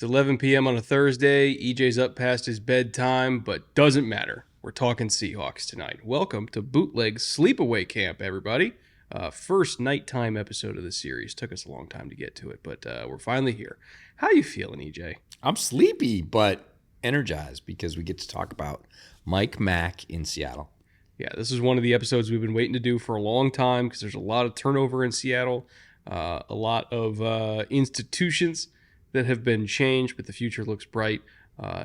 It's 11 p.m. on a Thursday. EJ's up past his bedtime, but doesn't matter. We're talking Seahawks tonight. Welcome to Bootleg Sleepaway Camp, everybody. First nighttime episode of the series. Took us a long time to get to it, but we're finally here. How you feeling, EJ? I'm sleepy, but energized because we get to talk about Mike Mack in Seattle. Yeah, this is one of the episodes we've been waiting to do for a long time because there's a lot of turnover in Seattle, a lot of institutions that have been changed, but the future looks bright.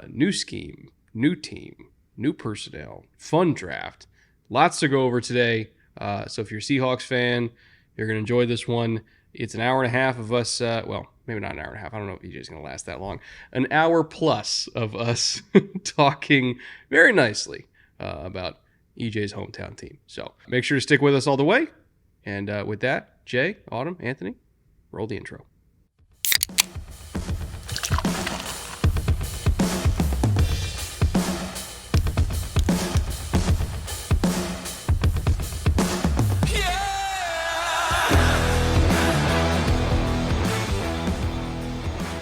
New scheme, new team, new personnel, fun draft. Lots to go over today. So if you're a Seahawks fan, you're going to enjoy this one. It's an hour and a half of us, well, maybe not an hour and a half. I don't know if EJ's going to last that long. An hour plus of us talking very nicely about EJ's hometown team. So make sure to stick with us all the way. And with that, Jay, Autumn, Anthony, roll the intro.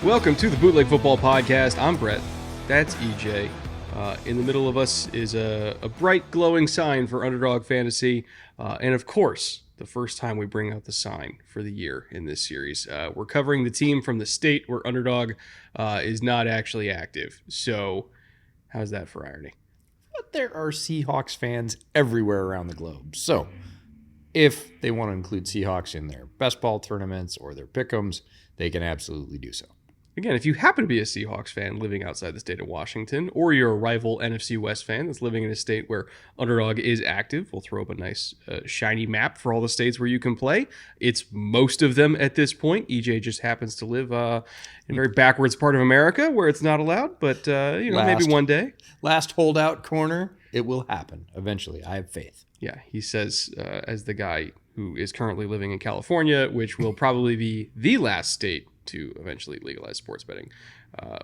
Welcome to the Bootleg Football Podcast. I'm Brett. That's EJ. In the middle of us is a bright, glowing sign for Underdog Fantasy. And of course, the first time we bring out the sign for the year in this series. We're covering the team from the state where Underdog is not actually active. So how's that for irony? But there are Seahawks fans everywhere around the globe. So if they want to include Seahawks in their best ball tournaments or their pick'ems, they can absolutely do so. Again, if you happen to be a Seahawks fan living outside the state of Washington, or you're a rival NFC West fan that's living in a state where Underdog is active, we'll throw up a nice shiny map for all the states where you can play. It's most of them at this point. EJ just happens to live in a very backwards part of America where it's not allowed, but maybe one day. Last holdout corner, it will happen eventually. I have faith. Yeah, he says as the guy who is currently living in California, which will probably be the last state to eventually legalize sports betting,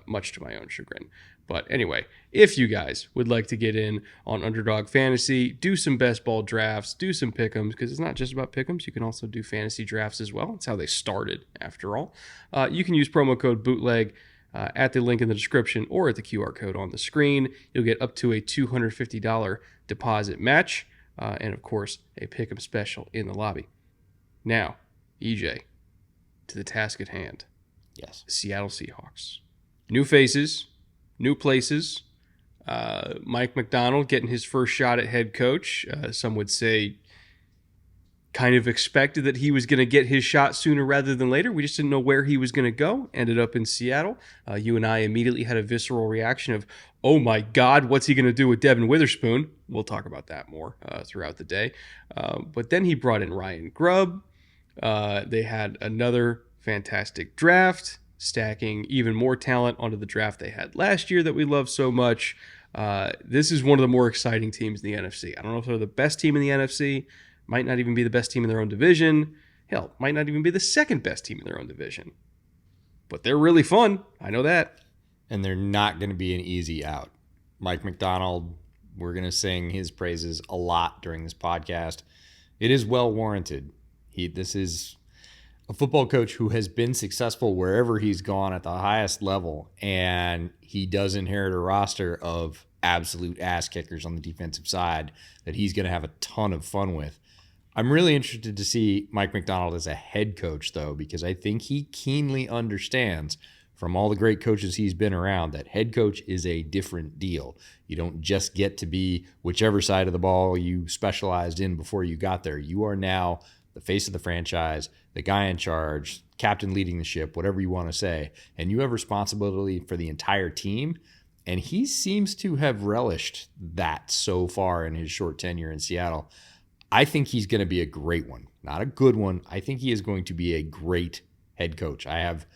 much to my own chagrin. But anyway, if you guys would like to get in on Underdog Fantasy, do some best ball drafts, do some pick'ems, because it's not just about pick'ems. You can also do fantasy drafts as well. That's how they started, after all. You can use promo code BOOTLEG at the link in the description or at the QR code on the screen. You'll get up to a $250 deposit match, and of course, a pick'em special in the lobby. Now, EJ, to the task at hand. Yes. Seattle Seahawks. New faces, new places. Mike Macdonald getting his first shot at head coach. Some would say kind of expected that he was going to get his shot sooner rather than later. We just didn't know where he was going to go. Ended up in Seattle. You and I immediately had a visceral reaction of, oh my God, what's he going to do with Devin Witherspoon? We'll talk about that more throughout the day. But then he brought in Ryan Grubb. They had another fantastic draft, stacking even more talent onto the draft they had last year that we love so much. This is one of the more exciting teams in the NFC. I don't know if they're the best team in the NFC, might not even be the best team in their own division. Hell, might not even be the second best team in their own division. But they're really fun. I know that. And they're not going to be an easy out. Mike Macdonald, we're going to sing his praises a lot during this podcast. It is well warranted. This is a football coach who has been successful wherever he's gone at the highest level, and he does inherit a roster of absolute ass kickers on the defensive side that he's going to have a ton of fun with. I'm really interested to see Mike Macdonald as a head coach, though, because I think he keenly understands from all the great coaches he's been around that head coach is a different deal. You don't just get to be whichever side of the ball you specialized in before you got there. You are now the face of the franchise, the guy in charge, captain leading the ship, whatever you want to say, and you have responsibility for the entire team. And he seems to have relished that so far in his short tenure in Seattle. I think he's going to be a great one, not a good one. I think he is going to be a great head coach. I have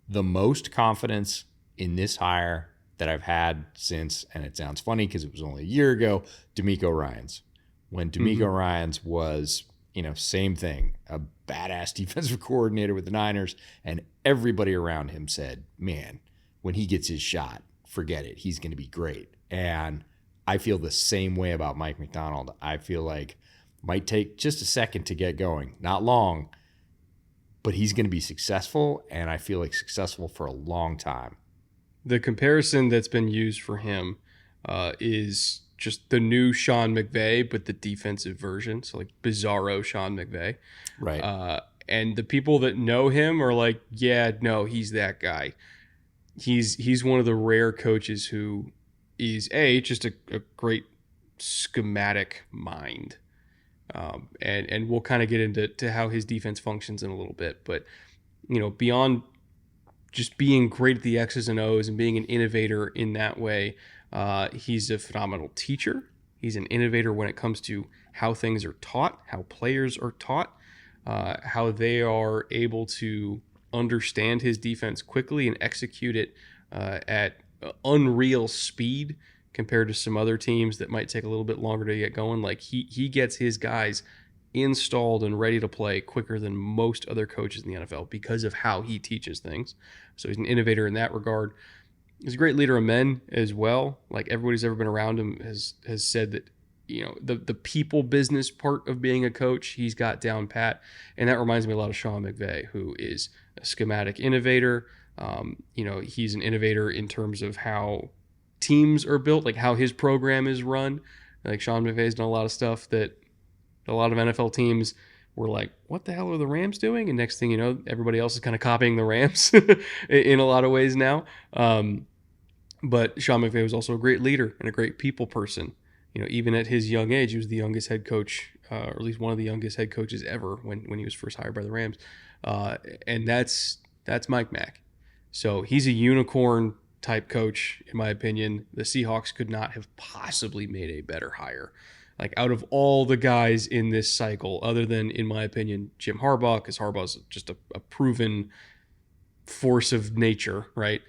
the most confidence in this hire that I've had since, and it sounds funny because it was only a year ago, D'Amico Ryans. When D'Amico Ryans was, same thing, a badass defensive coordinator with the Niners, and everybody around him said, man, when he gets his shot, forget it. He's going to be great. And I feel the same way about Mike Macdonald. I feel like might take just a second to get going, not long, but he's going to be successful, and I feel like successful for a long time. The comparison that's been used for him is just the new Sean McVay, but the defensive version. So like bizarro Sean McVay. Right. And the people that know him are like, yeah, no, he's that guy. He's one of the rare coaches who is just a great schematic mind. And we'll kind of get into how his defense functions in a little bit. But, beyond just being great at the X's and O's and being an innovator in that way, he's a phenomenal teacher. He's an innovator when it comes to how things are taught, how players are taught, how they are able to understand his defense quickly and execute it at unreal speed compared to some other teams that might take a little bit longer to get going. Like he gets his guys installed and ready to play quicker than most other coaches in the NFL because of how he teaches things. So he's an innovator in that regard. He's a great leader of men as well. Like everybody's ever been around him has said that, the people business part of being a coach, he's got down pat. And that reminds me a lot of Sean McVay, who is a schematic innovator. He's an innovator in terms of how teams are built, like how his program is run. Like Sean McVay's done a lot of stuff that a lot of NFL teams were like, what the hell are the Rams doing? And next thing you know, everybody else is kind of copying the Rams in a lot of ways now. But Sean McVay was also a great leader and a great people person. Even at his young age, he was the youngest head coach, or at least one of the youngest head coaches ever when he was first hired by the Rams. And that's Mike Mack. So he's a unicorn type coach, in my opinion. The Seahawks could not have possibly made a better hire. Like out of all the guys in this cycle, other than, in my opinion, Jim Harbaugh, because Harbaugh's just a proven force of nature, right?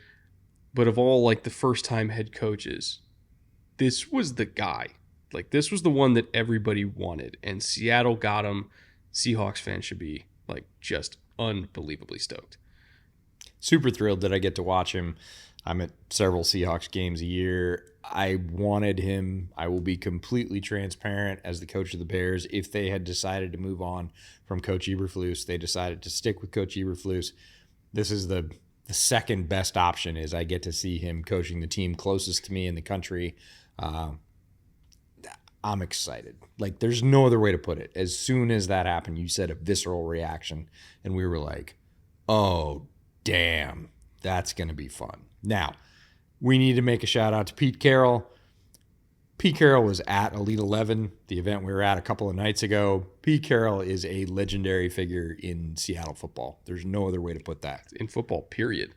But of all like the first time head coaches, this was the guy. Like this was the one that everybody wanted, and Seattle got him. Seahawks fans should be like just unbelievably stoked. Super thrilled that I get to watch him. I'm at several Seahawks games a year. I wanted him, I will be completely transparent, as the coach of the Bears. If they had decided to move on from Coach Eberflus, they decided to stick with Coach Eberflus. This is the second best option, is I get to see him coaching the team closest to me in the country. I'm excited. Like, there's no other way to put it. As soon as that happened, you said a visceral reaction, and we were like, oh, damn, that's going to be fun. Now, we need to make a shout out to Pete Carroll. Pete Carroll was at Elite 11, the event we were at a couple of nights ago. Pete Carroll is a legendary figure in Seattle football. There's no other way to put that. In football, period.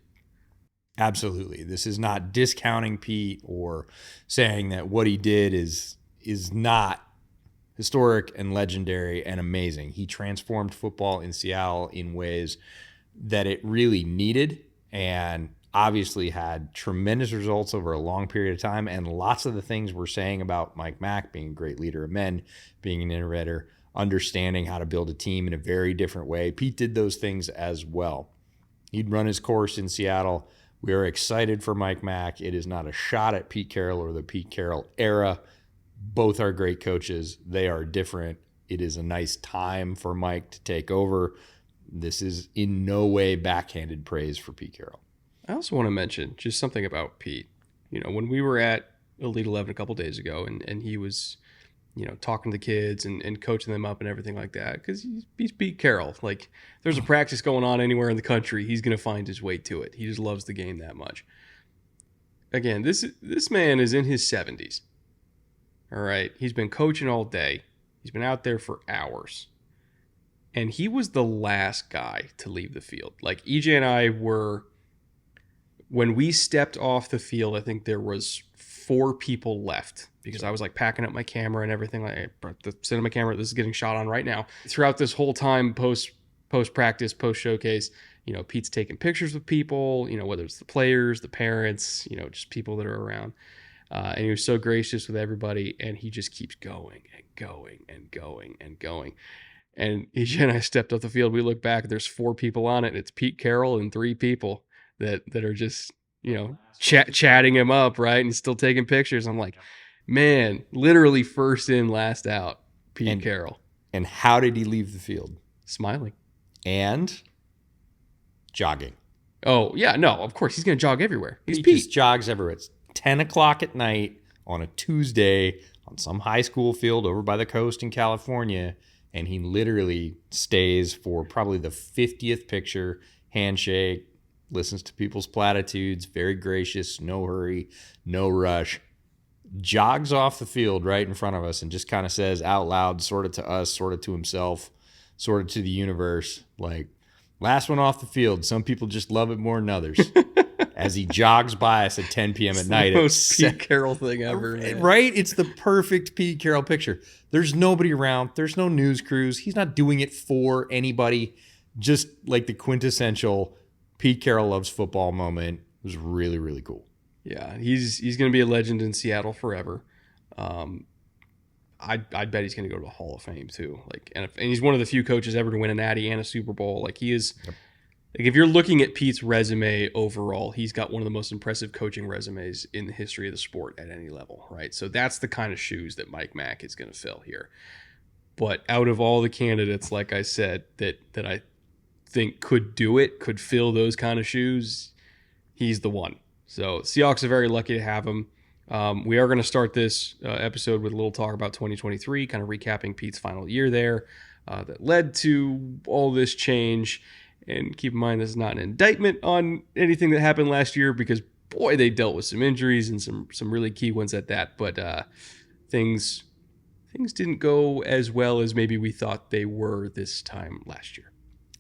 Absolutely. This is not discounting Pete or saying that what he did is not historic and legendary and amazing. He transformed football in Seattle in ways that it really needed, and obviously had tremendous results over a long period of time. And lots of the things we're saying about Mike Mack being a great leader of men, being an innovator, understanding how to build a team in a very different way, Pete did those things as well. He'd run his course in Seattle. We are excited for Mike Mack. It is not a shot at Pete Carroll or the Pete Carroll era. Both are great coaches. They are different. It is a nice time for Mike to take over. This is in no way backhanded praise for Pete Carroll. I also want to mention just something about Pete. When we were at Elite 11 a couple days ago, and he was, talking to the kids and coaching them up and everything like that, because he's Pete Carroll. Like, there's a practice going on anywhere in the country, he's going to find his way to it. He just loves the game that much. Again, this man is in his 70s. All right, he's been coaching all day. He's been out there for hours. And he was the last guy to leave the field. Like, EJ and I were... When we stepped off the field, I think there was 4 people left, because I was like packing up my camera and everything. Like, I brought the cinema camera. This is getting shot on right now. Throughout this whole time, post practice, post showcase, Pete's taking pictures with people, whether it's the players, the parents, just people that are around. And he was so gracious with everybody, and he just keeps going and going and going and going. And EJ and I stepped off the field. We look back, there's 4 people on it. And it's Pete Carroll and 3 people that are just, chatting him up, right? And still taking pictures. I'm like, man, literally first in, last out, Pete Carroll. And how did he leave the field? Smiling. And jogging. Oh, yeah, no, of course. He's going to jog everywhere. He's Pete Pete. just jogs everywhere. It's 10 o'clock at night on a Tuesday on some high school field over by the coast in California, and he literally stays for probably the 50th picture, handshake, listens to people's platitudes, very gracious, no hurry, no rush, jogs off the field right in front of us and just kind of says out loud, sort of to us, sort of to himself, sort of to the universe, like, last one off the field. Some people just love it more than others. As he jogs by us at 10 p.m. at night. The most Pete Carroll thing ever. Man. Right? It's the perfect Pete Carroll picture. There's nobody around. There's no news crews. He's not doing it for anybody. Just like the quintessential Pete Carroll loves football moment. It was really, really cool. Yeah, he's going to be a legend in Seattle forever. I'd bet he's going to go to the Hall of Fame too. Like, and he's one of the few coaches ever to win a Natty and a Super Bowl. Like, he is. Yep. Like, if you're looking at Pete's resume overall, he's got one of the most impressive coaching resumes in the history of the sport at any level, right? So that's the kind of shoes that Mike Mack is going to fill here. But out of all the candidates, like I said, that I think could do it, could fill those kind of shoes, he's the one. So Seahawks are very lucky to have him. We are going to start this episode with a little talk about 2023, kind of recapping Pete's final year there that led to all this change. And keep in mind, this is not an indictment on anything that happened last year because, boy, they dealt with some injuries and some really key ones at that. But things didn't go as well as maybe we thought they were this time last year.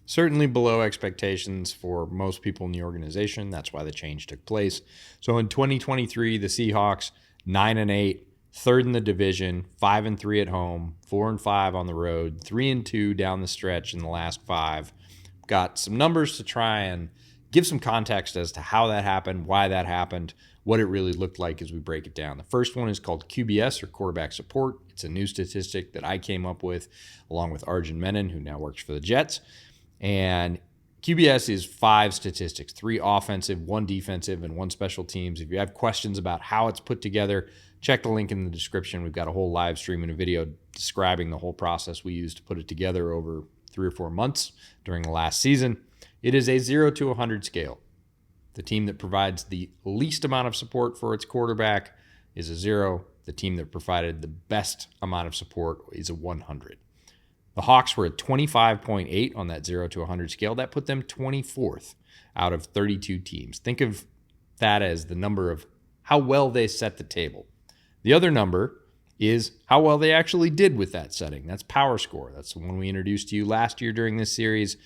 Certainly below expectations for most people in the organization. That's why the change took place. So in 2023, the Seahawks 9-8, third in the division, 5-3 at home, 4-5 on the road, 3-2 down the stretch in the last 5. Got some numbers to try and give some context as to how that happened, why that happened, what it really looked like as we break it down. The first one is called QBS, or quarterback support. It's a new statistic that I came up with along with Arjun Menon, who now works for the Jets. And QBS is 5 statistics, 3 offensive, 1 defensive, and 1 special teams. If you have questions about how it's put together, check the link in the description. We've got a whole live stream and a video describing the whole process we used to put it together over 3 or 4 months during the last season. It is a 0 to 100 scale. The team that provides the least amount of support for its quarterback is a 0. The team that provided the best amount of support is a 100. The Hawks were at 25.8 on that 0 to 100 scale. That put them 24th out of 32 teams. Think of that as the number of how well they set the table. The other number is how well they actually did with that setting. That's power score. That's the one we introduced to you last year during this series.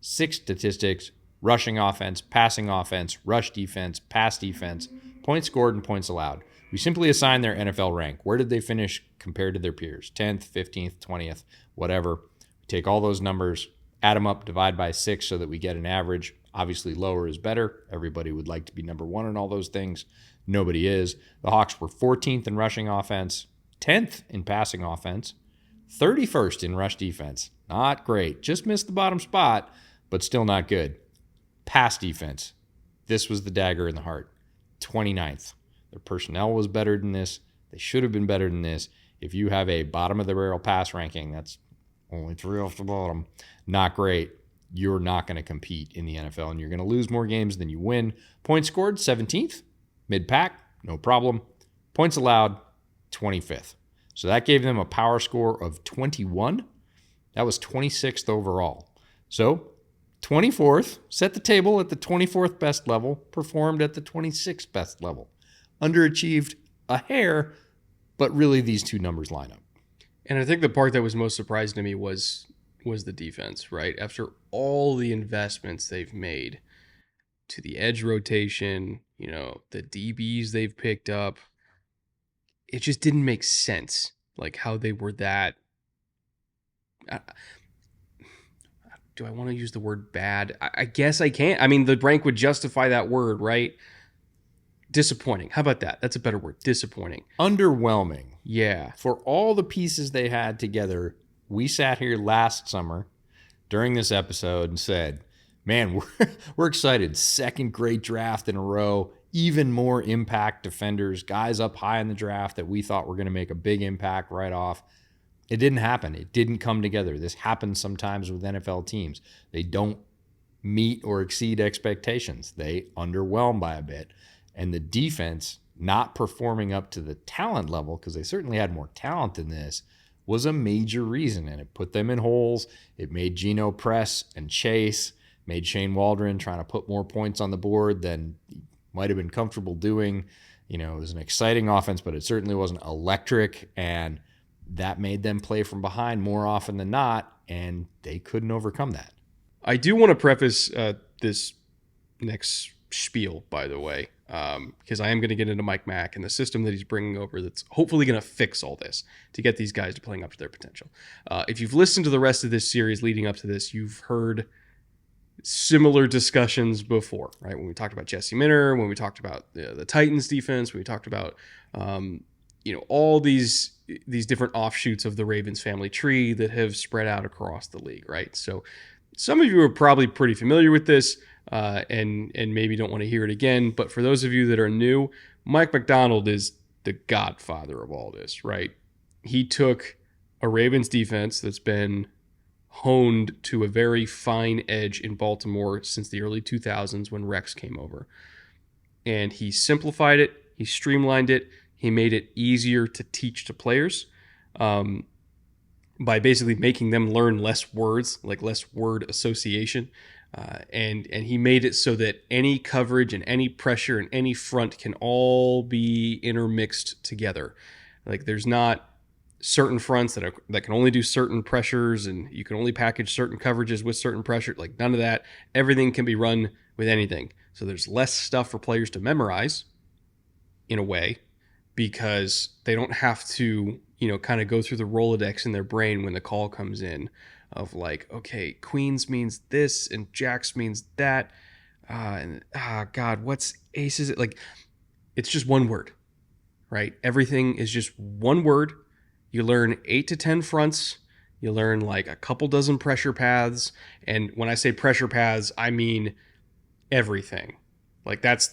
6 statistics: rushing offense, passing offense, rush defense, pass defense, points scored, and points allowed. We simply assign their NFL rank. Where did they finish compared to their peers? 10th, 15th, 20th, whatever. We take all those numbers, add them up, divide by 6 so that we get an average. Obviously, lower is better. Everybody would like to be number 1 in all those things. Nobody is. The Hawks were 14th in rushing offense, 10th in passing offense, 31st in rush defense. Not great. Just missed the bottom spot, but still not good. Pass defense. This was the dagger in the heart. 29th. Their personnel was better than this. They should have been better than this. If you have a bottom of the barrel pass ranking, that's only 3 off the bottom. Not great. You're not going to compete in the NFL, and you're going to lose more games than you win. Points scored, 17th. Mid-pack, no problem. Points allowed, 25th. So that gave them a power score of 21. That was 26th overall. So 24th, set the table at the 24th best level, performed at the 26th best level. Underachieved a hair, but really these two numbers line up. And I think the part that was most surprising to me was the defense, right? After all the investments they've made to the edge rotation, the DBs they've picked up, it just didn't make sense, like how they were that. Do I want to use the word bad? I guess I can't. I mean, the rank would justify that word, right? Disappointing. How about that? That's a better word. Disappointing. Underwhelming. Yeah. For all the pieces they had together, we sat here last summer during this episode and said, man, we're excited. Second great draft in a row. Even more impact defenders, guys up high in the draft that we thought were going to make a big impact right off. It didn't happen. It didn't come together. This happens sometimes with NFL teams. They don't meet or exceed expectations. They underwhelm by a bit. And the defense not performing up to the talent level, because they certainly had more talent than this, was a major reason. And it put them in holes. It made Geno press and chase, made Shane Waldron trying to put more points on the board than he might have been comfortable doing. It was an exciting offense, but it certainly wasn't electric. And that made them play from behind more often than not. And they couldn't overcome that. I do want to preface this next spiel, by the way, because I am going to get into Mike Mack and the system that he's bringing over that's hopefully going to fix all this to get these guys to playing up to their potential. If you've listened to the rest of this series leading up to this, you've heard similar discussions before, right? When we talked about Jesse Minter, when we talked about the Titans defense, when we talked about all these different offshoots of the Ravens family tree that have spread out across the league, right? So some of you are probably pretty familiar with this and maybe don't want to hear it again. But for those of you that are new, Mike Macdonald is the godfather of all this, right? He took a Ravens defense that's been honed to a very fine edge in Baltimore since the early 2000s when Rex came over. And he simplified it. He streamlined it. He made it easier to teach to players by basically making them learn less words, like less word association. And he made it so that any coverage and any pressure and any front can all be intermixed together. Like there's not certain fronts that can only do certain pressures and you can only package certain coverages with certain pressure. Like none of that. Everything can be run with anything. So there's less stuff for players to memorize in a way because they don't have to, kind of go through the Rolodex in their brain when the call comes in of like, okay, Queens means this and Jacks means that. God, what's ace is it? Like, it's just one word, right? Everything is just one word. You learn 8 to 10 fronts. You learn like a couple dozen pressure paths. And when I say pressure paths, I mean everything. Like there's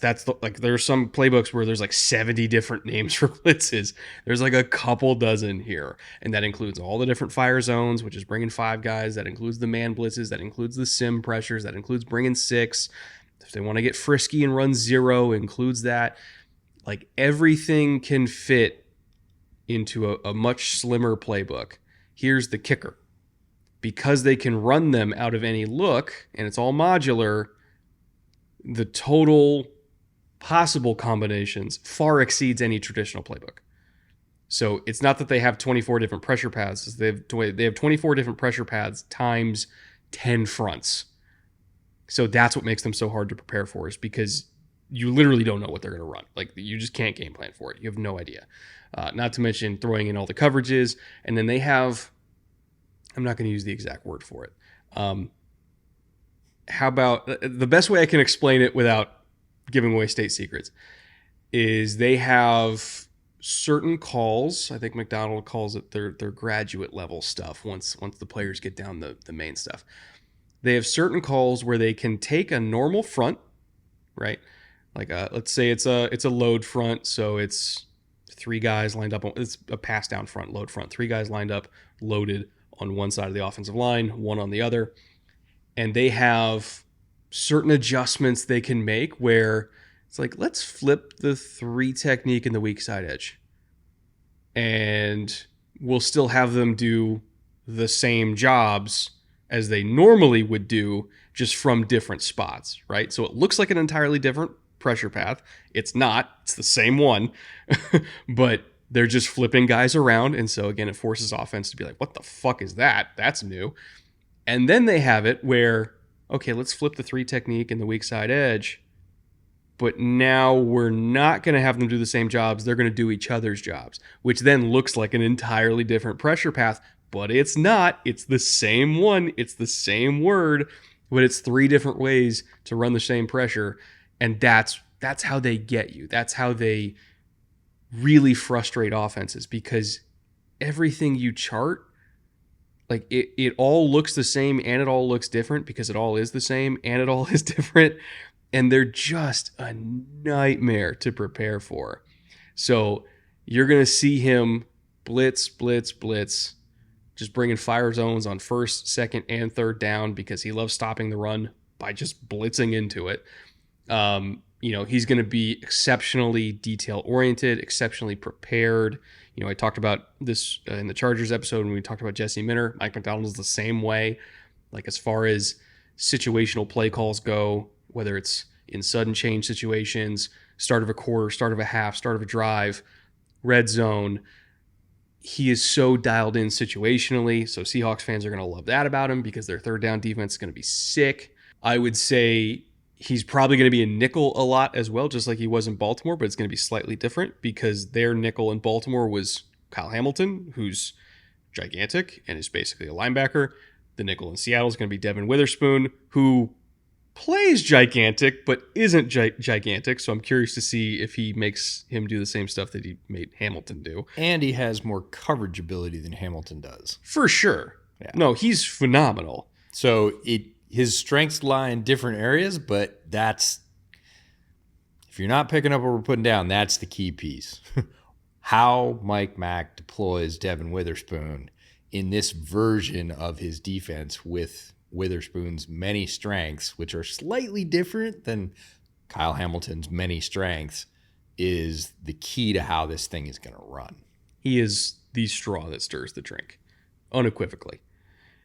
some playbooks where there's like 70 different names for blitzes. There's like a couple dozen here. And that includes all the different fire zones, which is bringing 5 guys. That includes the man blitzes. That includes the sim pressures. That includes bringing 6. If they want to get frisky and run 0, includes that. Like everything can fit into a much slimmer playbook. Here's the kicker. Because they can run them out of any look, and it's all modular, the total possible combinations far exceeds any traditional playbook. So it's not that they have 24 different pressure paths. They have 24 different pressure paths times 10 fronts. So that's what makes them so hard to prepare for, is because you literally don't know what they're going to run. Like you just can't game plan for it. You have no idea. Not to mention throwing in all the coverages. And then they have, I'm not going to use the exact word for it. How about the best way I can explain it without giving away state secrets is they have certain calls. I think Macdonald calls it their graduate level stuff once the players get down the main stuff. They have certain calls where they can take a normal front, right? Like let's say it's a load front, so it's 3 guys lined up. It's a pass down front, load front. 3 guys lined up, loaded on one side of the offensive line, one on the other. And they have certain adjustments they can make where it's like, let's flip the 3 technique in the weak side edge. And we'll still have them do the same jobs as they normally would do, just from different spots, right? So it looks like an entirely different pressure path. It's not. It's the same one. But they're just flipping guys around. And so, again, it forces offense to be like, what the fuck is that? That's new. And then they have it where, okay, let's flip the 3 technique in the weak side edge, but now we're not going to have them do the same jobs. They're going to do each other's jobs, which then looks like an entirely different pressure path, but it's not. It's the same one. It's the same word, but it's 3 different ways to run the same pressure. And that's how they get you. That's how they really frustrate offenses, because everything you chart, like it all looks the same and it all looks different, because it all is the same and it all is different. And they're just a nightmare to prepare for. So you're going to see him blitz, just bringing fire zones on 1st, 2nd, and 3rd down, because he loves stopping the run by just blitzing into it. He's going to be exceptionally detail-oriented, exceptionally prepared. I talked about this in the Chargers episode when we talked about Jesse Minter. Mike Macdonald is the same way. Like, as far as situational play calls go, whether it's in sudden change situations, start of a quarter, start of a half, start of a drive, red zone, he is so dialed in situationally. So Seahawks fans are going to love that about him because their third down defense is going to be sick. I would say he's probably going to be a nickel a lot as well, just like he was in Baltimore, but it's going to be slightly different because their nickel in Baltimore was Kyle Hamilton, who's gigantic and is basically a linebacker. The nickel in Seattle is going to be Devin Witherspoon, who plays gigantic but isn't gigantic. So I'm curious to see if he makes him do the same stuff that he made Hamilton do. And he has more coverage ability than Hamilton does. For sure. Yeah. No, he's phenomenal. So his strengths lie in different areas, but if you're not picking up what we're putting down, that's the key piece. How Mike Mack deploys Devin Witherspoon in this version of his defense with Witherspoon's many strengths, which are slightly different than Kyle Hamilton's many strengths, is the key to how this thing is going to run. He is the straw that stirs the drink, unequivocally.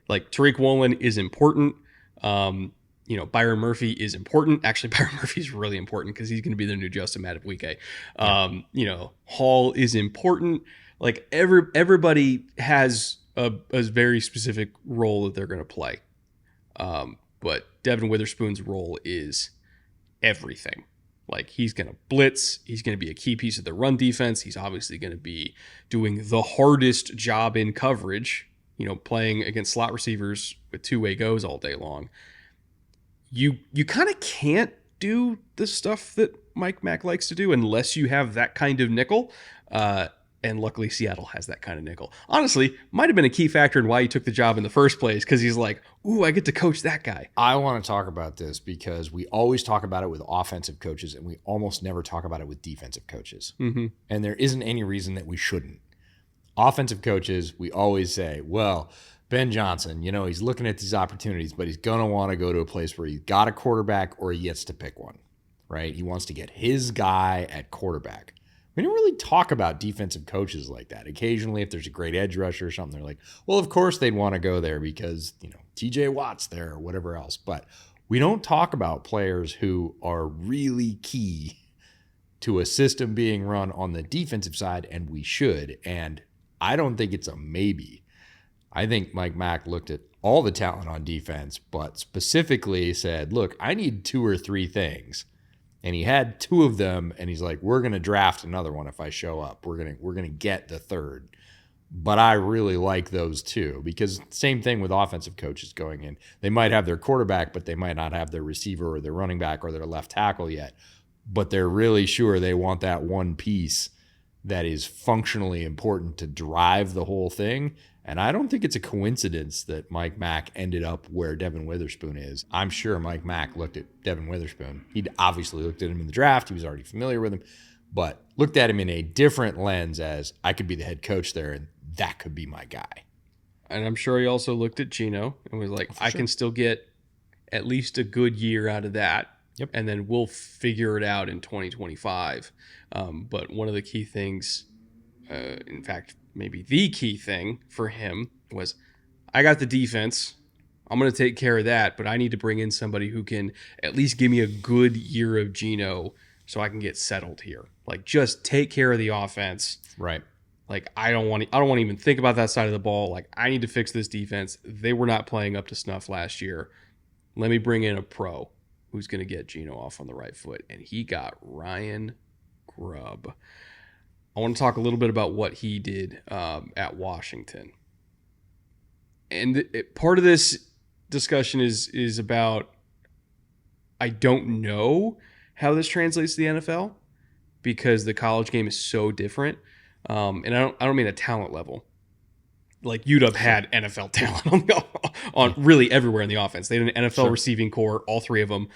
Like, Tariq Woolen is important. Byron Murphy is important. Actually, Byron Murphy is really important because he's going to be the new Justin Madubuike. Hall is important. Like, everybody has a very specific role that they're going to play. But Devin Witherspoon's role is everything. Like, he's going to blitz. He's going to be a key piece of the run defense. He's obviously going to be doing the hardest job in coverage, playing against slot receivers with two-way goes all day long. You kind of can't do the stuff that Mike Mack likes to do unless you have that kind of nickel. And luckily, Seattle has that kind of nickel. Honestly, might have been a key factor in why he took the job in the first place, because he's like, ooh, I get to coach that guy. I want to talk about this because we always talk about it with offensive coaches, and we almost never talk about it with defensive coaches. Mm-hmm. And there isn't any reason that we shouldn't. Offensive coaches, we always say, well, Ben Johnson, he's looking at these opportunities, but he's going to want to go to a place where he's got a quarterback or he gets to pick one, right? He wants to get his guy at quarterback. We don't really talk about defensive coaches like that. Occasionally, if there's a great edge rusher or something, they're like, well, of course they'd want to go there because, TJ Watt's there or whatever else. But we don't talk about players who are really key to a system being run on the defensive side, and we should. And I don't think it's a maybe. I think Mike Mack looked at all the talent on defense, but specifically said, look, I need 2 or 3 things. And he had 2 of them, and he's like, we're going to draft another one if I show up. We're going to get the third. But I really like those 2 because same thing with offensive coaches going in. They might have their quarterback, but they might not have their receiver or their running back or their left tackle yet. But they're really sure they want that one piece that is functionally important to drive the whole thing. And I don't think it's a coincidence that Mike Mack ended up where Devin Witherspoon is. I'm sure Mike Mack looked at Devin Witherspoon. He'd obviously looked at him in the draft. He was already familiar with him, but looked at him in a different lens as I could be the head coach there, and that could be my guy. And I'm sure he also looked at Geno and was like, I can still get at least a good year out of that. Yep. And then we'll figure it out in 2025. But one of the key things, in fact, maybe the key thing for him was, I got the defense. I'm going to take care of that, but I need to bring in somebody who can at least give me a good year of Geno so I can get settled here. Like, just take care of the offense. Right. Like, I don't want to even think about that side of the ball. Like, I need to fix this defense. They were not playing up to snuff last year. Let me bring in a pro who's going to get Geno off on the right foot. And he got Ryan Grubb. I want to talk a little bit about what he did at Washington. And part of this discussion is about, I don't know how this translates to the NFL because the college game is so different. And I don't mean a talent level. Like, UW had NFL talent on really everywhere in the offense. They had an NFL receiving core, all 3 of them.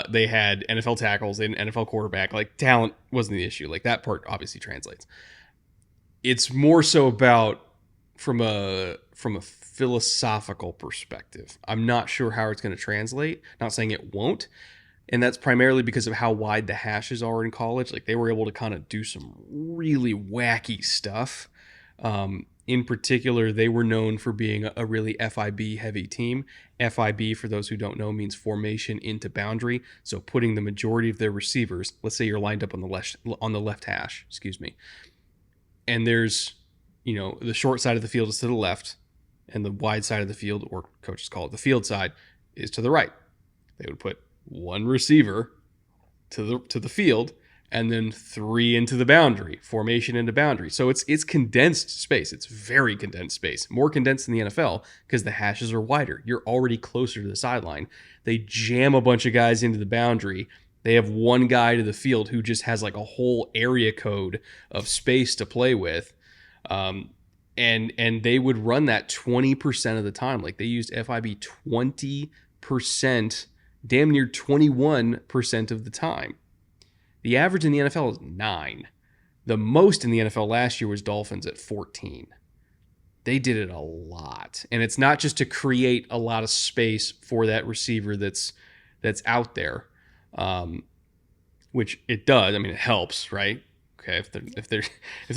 They had NFL tackles, they had an NFL quarterback. Like, talent wasn't the issue. Like, that part obviously translates. It's more so about from a philosophical perspective, I'm not sure how it's going to translate. Not saying it won't. And that's primarily because of how wide the hashes are in college. Like they were able to kind of do some really wacky stuff. In particular, they were known for being a really FIB heavy team. FIB, for those who don't know, means formation into boundary. So putting the majority of their receivers, let's say you're lined up on the left hash, and there's, the short side of the field is to the left, and the wide side of the field, or coaches call it the field side, is to the right. They would put one receiver to the field, and then 3 into the boundary, formation into boundary. So it's condensed space. It's very condensed space, more condensed than the NFL because the hashes are wider. You're already closer to the sideline. They jam a bunch of guys into the boundary. They have one guy to the field who just has like a whole area code of space to play with. And they would run that 20% of the time. Like they used FIB 20%, damn near 21% of the time. The average in the NFL is 9. The most in the NFL last year was Dolphins at 14. They did it a lot. And it's not just to create a lot of space for that receiver that's out there, which it does. I mean, it helps, right? Okay, if they're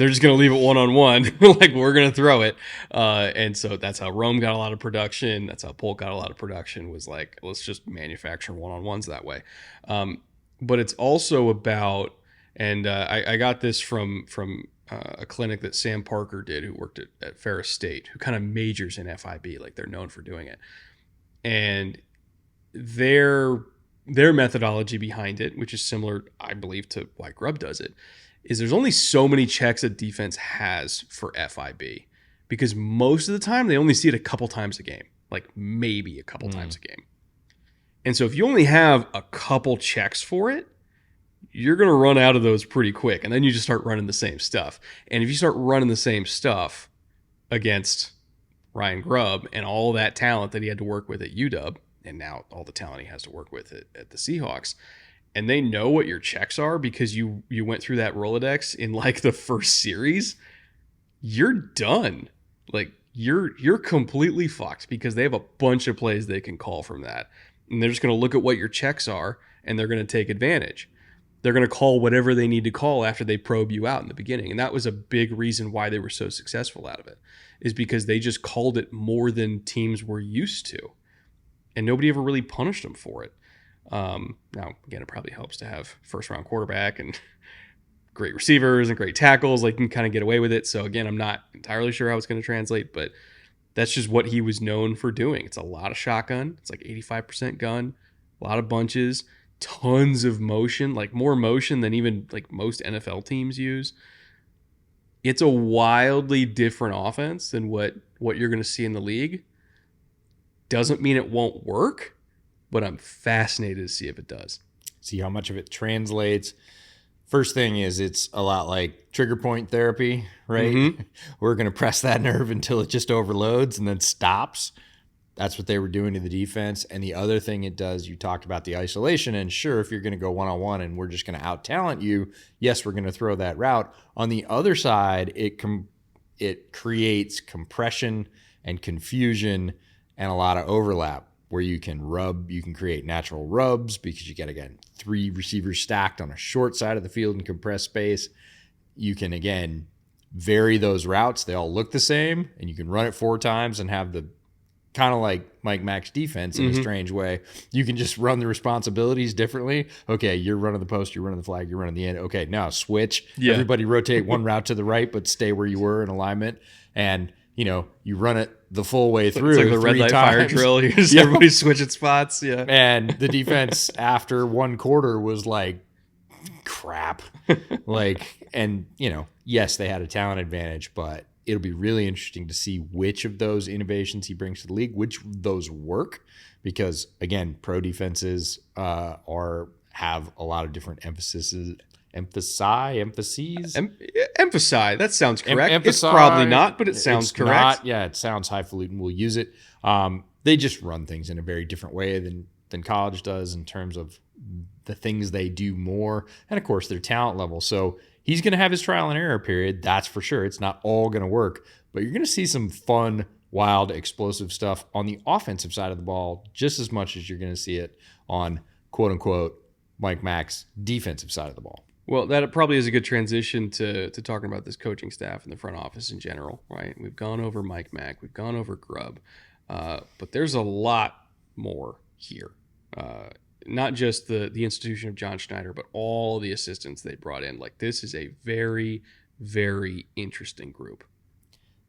just going to leave it one-on-one, like we're going to throw it. And so that's how Rome got a lot of production. That's how Polk got a lot of production, was like, let's just manufacture one-on-ones that way. But it's also about, and I got this from a clinic that Sam Parker did, who worked at Ferris State, who kind of majors in FIB, like they're known for doing it. And their methodology behind it, which is similar, I believe, to why Grubb does it, is there's only so many checks a defense has for FIB, because most of the time they only see it a couple times a game, like maybe a couple times a game. And so if you only have a couple checks for it, you're going to run out of those pretty quick. And then you just start running the same stuff. And if you start running the same stuff against Ryan Grubb and all that talent that he had to work with at UW, and now all the talent he has to work with at the Seahawks, and they know what your checks are because you went through that Rolodex in like the first series, you're done. Like you're completely fucked because they have a bunch of plays they can call from that. And they're just going to look at what your checks are, and they're going to take advantage. They're going to call whatever they need to call after they probe you out in the beginning. And that was a big reason why they were so successful out of it, is because they just called it more than teams were used to. And nobody ever really punished them for it. Now, again, it probably helps to have first-round quarterback and great receivers and great tackles. Like, you can kind of get away with it. So, again, I'm not entirely sure how it's going to translate, but that's just what he was known for doing. It's a lot of shotgun. It's like 85% gun, a lot of bunches, tons of motion, like more motion than even like most NFL teams use. It's a wildly different offense than what you're going to see in the league. Doesn't mean it won't work, but I'm fascinated to see if it does. See how much of it translates. First thing is, it's a lot like trigger point therapy, right? Mm-hmm. We're going to press that nerve until it just overloads and then stops. That's what they were doing to the defense. And the other thing it does, you talked about the isolation. And sure, if you're going to go one-on-one and we're just going to out-talent you, yes, we're going to throw that route. On the other side, it creates compression and confusion and a lot of overlap, where you can create natural rubs because you get, again, 3 receivers stacked on a short side of the field in compressed space. You can, again, vary those routes. They all look the same, and you can run it 4 times and have the kind of like Mike Mac's defense in a strange way. You can just run the responsibilities differently. Okay, you're running the post, you're running the flag, you're running the end. Okay, now switch. Yeah. Everybody rotate one route to the right, but stay where you were in alignment. And, you run it the full way through. It's like the red light fire drill. Everybody switching spots. Yeah. And the defense after one quarter was like, crap. Yes, they had a talent advantage, but it'll be really interesting to see which of those innovations he brings to the league, which of those work, because, again, pro defenses have a lot of different emphases. Emphasize. That sounds correct. It's probably not, but it sounds correct. It sounds highfalutin. We'll use it. They just run things in a very different way than college does in terms of the things they do more, and of course their talent level. So he's going to have his trial and error period, that's for sure. It's not all going to work, but you're going to see some fun, wild, explosive stuff on the offensive side of the ball just as much as you're going to see it on quote-unquote Mike Mack's defensive side of the ball. Well, that probably is a good transition to talking about this coaching staff and the front office in general, right? We've gone over Mike Mack. We've gone over Grubb. But there's a lot more here. Not just the institution of John Schneider, but all the assistants they brought in. Like, this is a very, very interesting group.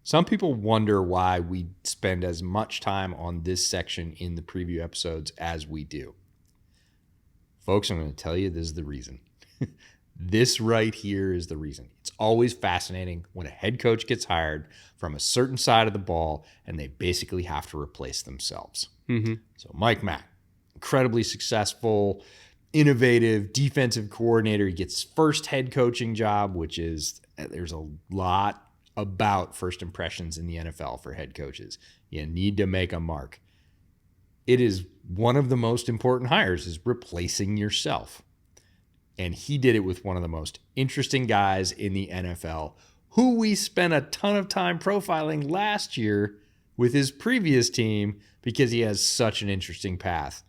Some people wonder why we spend as much time on this section in the preview episodes as we do. Folks, I'm going to tell you this is the reason. This right here is the reason. It's always fascinating when a head coach gets hired from a certain side of the ball and they basically have to replace themselves. Mm-hmm. So Mike Mack, incredibly successful, innovative defensive coordinator. He gets first head coaching job, which is, there's a lot about first impressions in the NFL for head coaches. You need to make a mark. It is one of the most important hires, is replacing yourself. And he did it with one of the most interesting guys in the NFL, who we spent a ton of time profiling last year with his previous team because he has such an interesting path.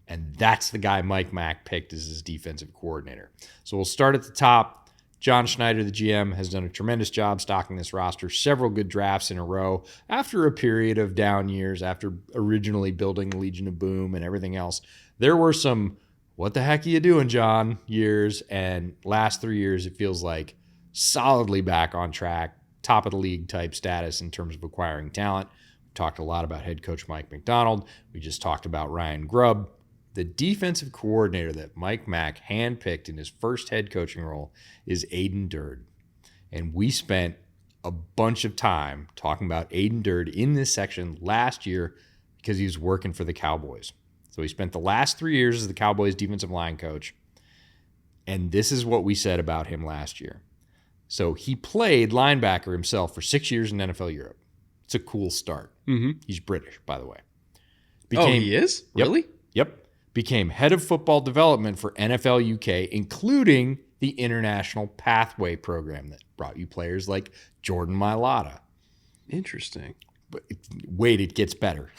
And that's the guy Mike Mack picked as his defensive coordinator. So we'll start at the top. John Schneider, the GM, has done a tremendous job stocking this roster, several good drafts in a row after a period of down years, after originally building the Legion of Boom and everything else. There were some, what the heck are you doing, John, years, and last 3 years it feels like solidly back on track, top of the league type status in terms of acquiring talent. We talked a lot about head coach Mike Macdonald. We just talked about Ryan Grubb. The defensive coordinator that Mike Mack handpicked in his first head coaching role is Aiden Durd. And we spent a bunch of time talking about Aiden Durd in this section last year because he was working for the Cowboys. So he spent the last 3 years as the Cowboys defensive line coach. And this is what we said about him last year. So he played linebacker himself for 6 years in NFL Europe. It's a cool start. Mm-hmm. He's British, by the way. He is? Yep, Really? Yep. Became head of football development for NFL UK, including the International Pathway program that brought you players like Jordan Mailata. Interesting. But wait, it gets better.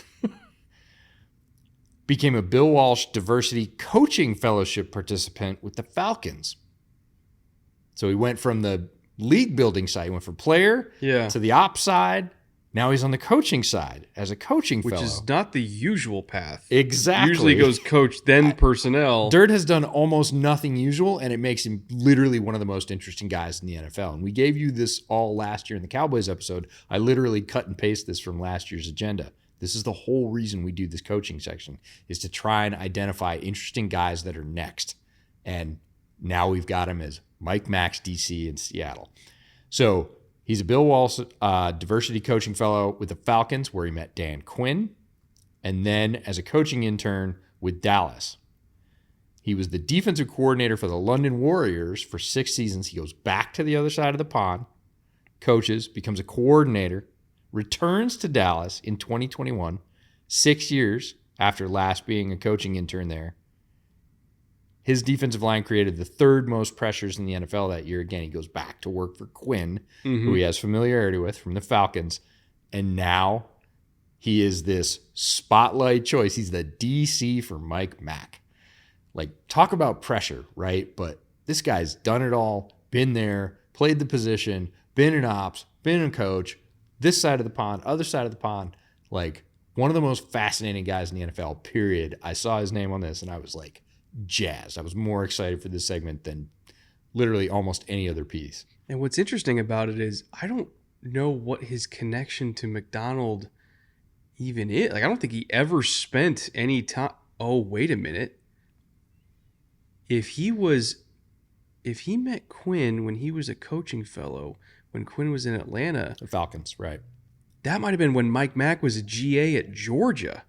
Became a Bill Walsh Diversity Coaching Fellowship participant with the Falcons. So he went from the league building side, he went from player to the ops side. Now he's on the coaching side as a coaching fellow. Which is not the usual path. Exactly. Usually goes coach, then personnel. Durd has done almost nothing usual, and it makes him literally one of the most interesting guys in the NFL. And we gave you this all last year in the Cowboys episode. I literally cut and paste this from last year's agenda. This is the whole reason we do this coaching section, is to try and identify interesting guys that are next. And now we've got him as Mike Mack's DC in Seattle. So he's a Bill Walsh Diversity Coaching Fellow with the Falcons, where he met Dan Quinn, and then as a coaching intern with Dallas. He was the defensive coordinator for the London Warriors for 6 seasons. He goes back to the other side of the pond, coaches, becomes a coordinator, returns to Dallas in 2021, 6 years after last being a coaching intern there. His defensive line created the third most pressures in the NFL that year. Again, he goes back to work for Quinn, who he has familiarity with from the Falcons. And now he is this spotlight choice. He's the DC for Mike Mack. Like, talk about pressure, right? But this guy's done it all, been there, played the position, been an ops, been a coach, this side of the pond, other side of the pond. Like, one of the most fascinating guys in the NFL, period. I saw his name on this, and I was like, jazzed. I was more excited for this segment than literally almost any other piece. And what's interesting about it is I don't know what his connection to Macdonald even is. Like, I don't think he ever spent any time. Oh, wait a minute. If he met Quinn when he was a coaching fellow, when Quinn was in Atlanta, The Falcons, right. That might have been when Mike Mack was a GA at Georgia.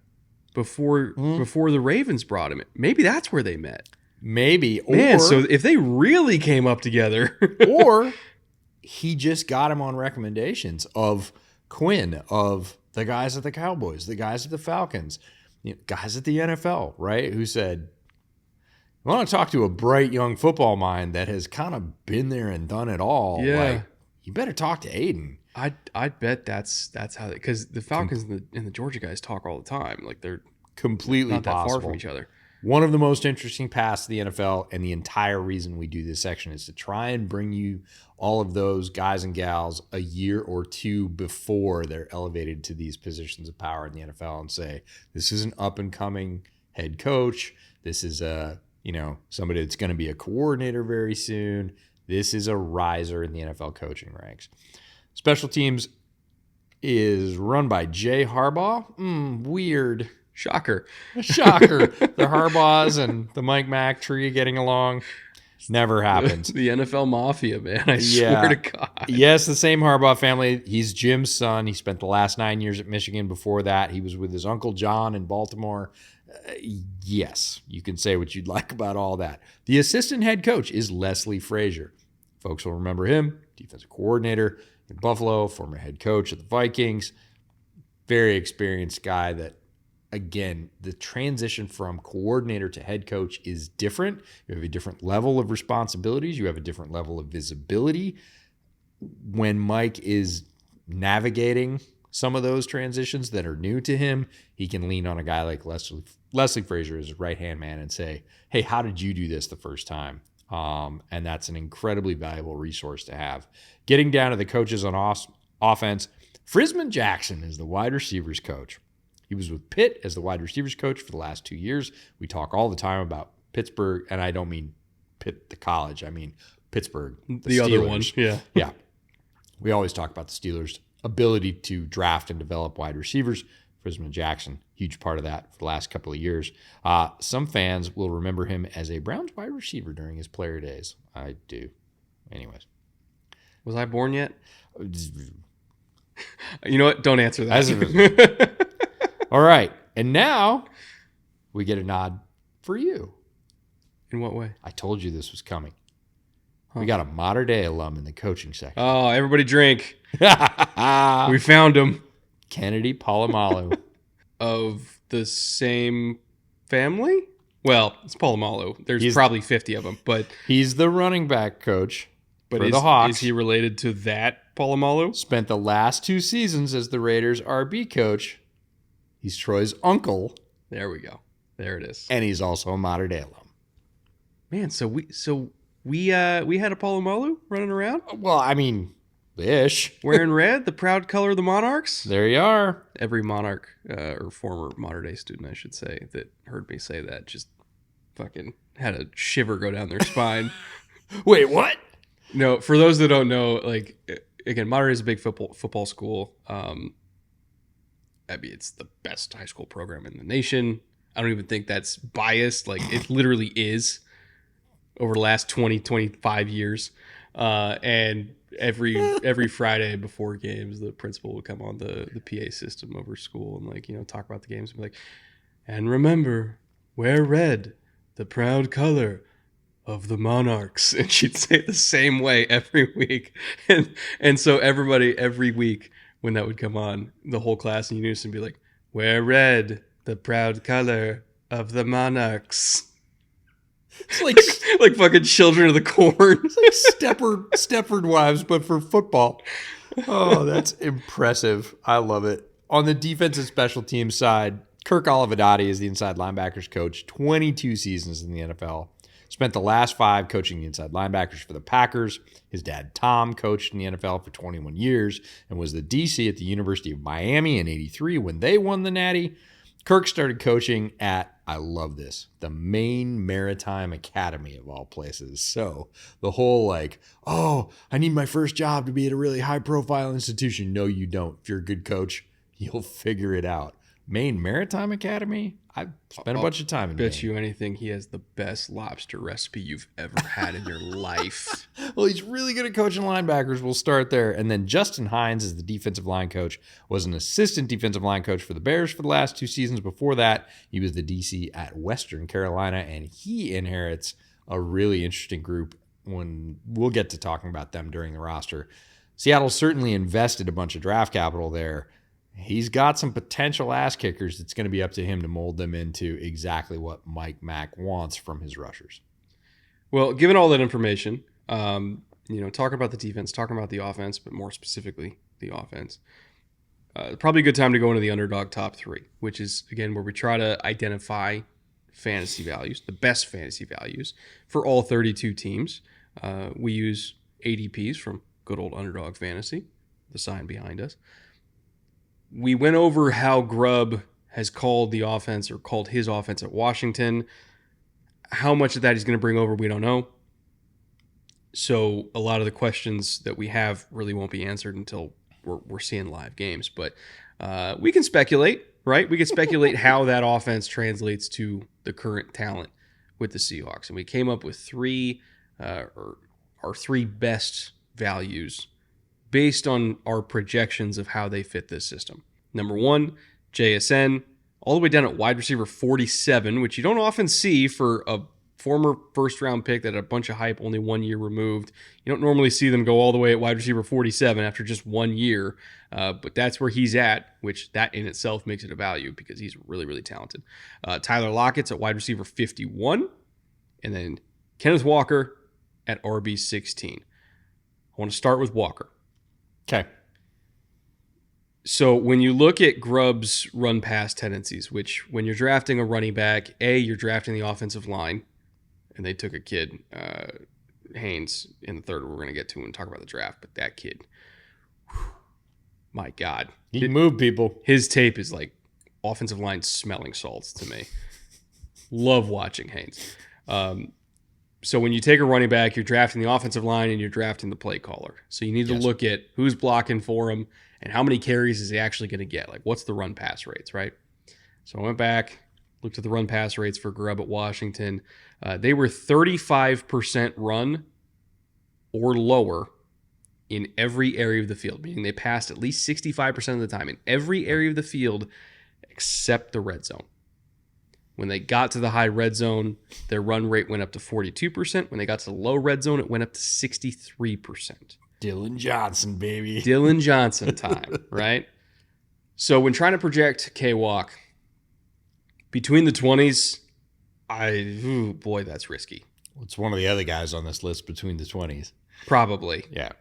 Before the Ravens brought him in. Maybe that's where they met. Maybe. Man, so if they really came up together. Or he just got him on recommendations of Quinn, of the guys at the Cowboys, the guys at the Falcons, guys at the NFL, right? Who said, I want to talk to a bright young football mind that has kind of been there and done it all. Yeah. Like, you better talk to Aiden. I'd bet that's how, because the Falcons and the Georgia guys talk all the time. Like, they're Completely not that possible. far from each other. One of the most interesting paths to the NFL, and the entire reason we do this section is to try and bring you all of those guys and gals a year or two before they're elevated to these positions of power in the NFL and say, this is an up-and-coming head coach. This is somebody that's going to be a coordinator very soon. This is a riser in the NFL coaching ranks. Special teams is run by Jay Harbaugh. Weird. Shocker. The Harbaughs and the Mike Mac tree getting along. Never happens. The NFL Mafia, man. I swear to God. Yes, the same Harbaugh family. He's Jim's son. He spent the last 9 years at Michigan. Before that, he was with his uncle John in Baltimore. Yes, you can say what you'd like about all that. The assistant head coach is Leslie Frazier. Folks will remember him, defensive coordinator in Buffalo, former head coach of the Vikings. Very experienced guy that, again, the transition from coordinator to head coach is different. You have a different level of responsibilities. You have a different level of visibility. When Mike is navigating some of those transitions that are new to him, he can lean on a guy like Leslie Frazier as his right-hand man and say, hey, how did you do this the first time? And that's an incredibly valuable resource to have. Getting down to the coaches on offense, Frisman Jackson is the wide receivers coach. He was with Pitt as the wide receivers coach for the last 2 years. We talk all the time about Pittsburgh, and I don't mean Pitt, the college. I mean Pittsburgh, the other one. Yeah. Yeah. We always talk about the Steelers' ability to draft and develop wide receivers. Frisman Jackson, huge part of that for the last couple of years. Some fans will remember him as a Browns wide receiver during his player days. I do. Anyways. Was I born yet? You know what? Don't answer that. All right. And now we get a nod for you. In what way? I told you this was coming. We got a Mater Dei alum in the coaching section. Oh, everybody drink. We found him. Kennedy Polamalu. Of the same family? Well, it's Polamalu. There's probably 50 of them, but he's the running back coach for the is Hawks. Is he related to that Polamalu? Spent the last 2 seasons as the Raiders' RB coach. He's Troy's uncle. There we go. There it is. And he's also a Mater Dei alum. Man, so we had a Polamalu running around? Well, I mean, ish. Wearing red, the proud color of the Monarchs? There you are. Every Monarch, or former Mater Dei student, I should say, that heard me say that just fucking had a shiver go down their spine. Wait, what? No, for those that don't know, like, again, Mater Dei is a big football school. I mean, it's the best high school program in the nation. I don't even think that's biased. Like, it literally is over the last 20, 25 years. And every Friday before games, the principal would come on the PA system over school and, like, talk about the games and be like, and remember, wear red, the proud color of the Monarchs. And she'd say it the same way every week. And so everybody, every week when that would come on, the whole class in unison would be like, wear red, the proud color of the Monarchs. It's like like fucking Children of the Corn. It's like Stepford Wives, but for football. Oh, that's impressive. I love it. On the defensive special teams side, Kirk Olivadotti is the inside linebackers coach, 22 seasons in the NFL. Spent the last 5 coaching the inside linebackers for the Packers. His dad, Tom, coached in the NFL for 21 years and was the DC at the University of Miami in '83 when they won the Natty. Kirk started coaching at, I love this, the Maine Maritime Academy of all places. So the whole like, oh, I need my first job to be at a really high-profile institution. No, you don't. If you're a good coach, you'll figure it out. Maine Maritime Academy? I've spent a bunch of time in Maine. Bet you anything he has the best lobster recipe you've ever had in your life. Well, he's really good at coaching linebackers. We'll start there. And then Justin Hines is the defensive line coach, was an assistant defensive line coach for the Bears for the last 2 seasons. Before that, he was the DC at Western Carolina, and he inherits a really interesting group when we'll get to talking about them during the roster. Seattle certainly invested a bunch of draft capital there. He's got some potential ass kickers. It's going to be up to him to mold them into exactly what Mike Mack wants from his rushers. Well, given all that information, talking about the defense, talking about the offense, but more specifically the offense, probably a good time to go into the underdog top 3, which is, again, where we try to identify fantasy values, the best fantasy values for all 32 teams. We use ADPs from good old Underdog Fantasy, the sign behind us. We went over how Grubb has called the offense or called his offense at Washington. How much of that he's going to bring over, we don't know. So a lot of the questions that we have really won't be answered until we're seeing live games. But we can speculate, right? We can speculate how that offense translates to the current talent with the Seahawks. And we came up with our 3 best values based on our projections of how they fit this system. Number 1, JSN, all the way down at wide receiver 47, which you don't often see for a former first-round pick that had a bunch of hype, only 1 year removed. You don't normally see them go all the way at wide receiver 47 after just 1 year, but that's where he's at, which that in itself makes it a value because he's really, really talented. Tyler Lockett's at wide receiver 51, and then Kenneth Walker at RB 16. I want to start with Walker. Okay. So when you look at Grubb's run-pass tendencies, which when you're drafting a running back, you're drafting the offensive line, and they took a kid, Haynes, in the third we're going to get to and talk about the draft, but that kid, my God. He can move people. His tape is like offensive line smelling salts to me. Love watching Haynes. So when you take a running back, you're drafting the offensive line and you're drafting the play caller. So you need to look at who's blocking for him and how many carries is he actually going to get. Like, what's the run pass rates, right? So I went back, looked at the run pass rates for Grubb at Washington. They were 35% run or lower in every area of the field, meaning they passed at least 65% of the time in every area of the field except the red zone. When they got to the high red zone, their run rate went up to 42%. When they got to the low red zone, it went up to 63%. Dylan Johnson, baby. Dylan Johnson time, right? So when trying to project K-Walk, between the 20s, boy, that's risky. It's one of the other guys on this list between the 20s. Probably. Yeah.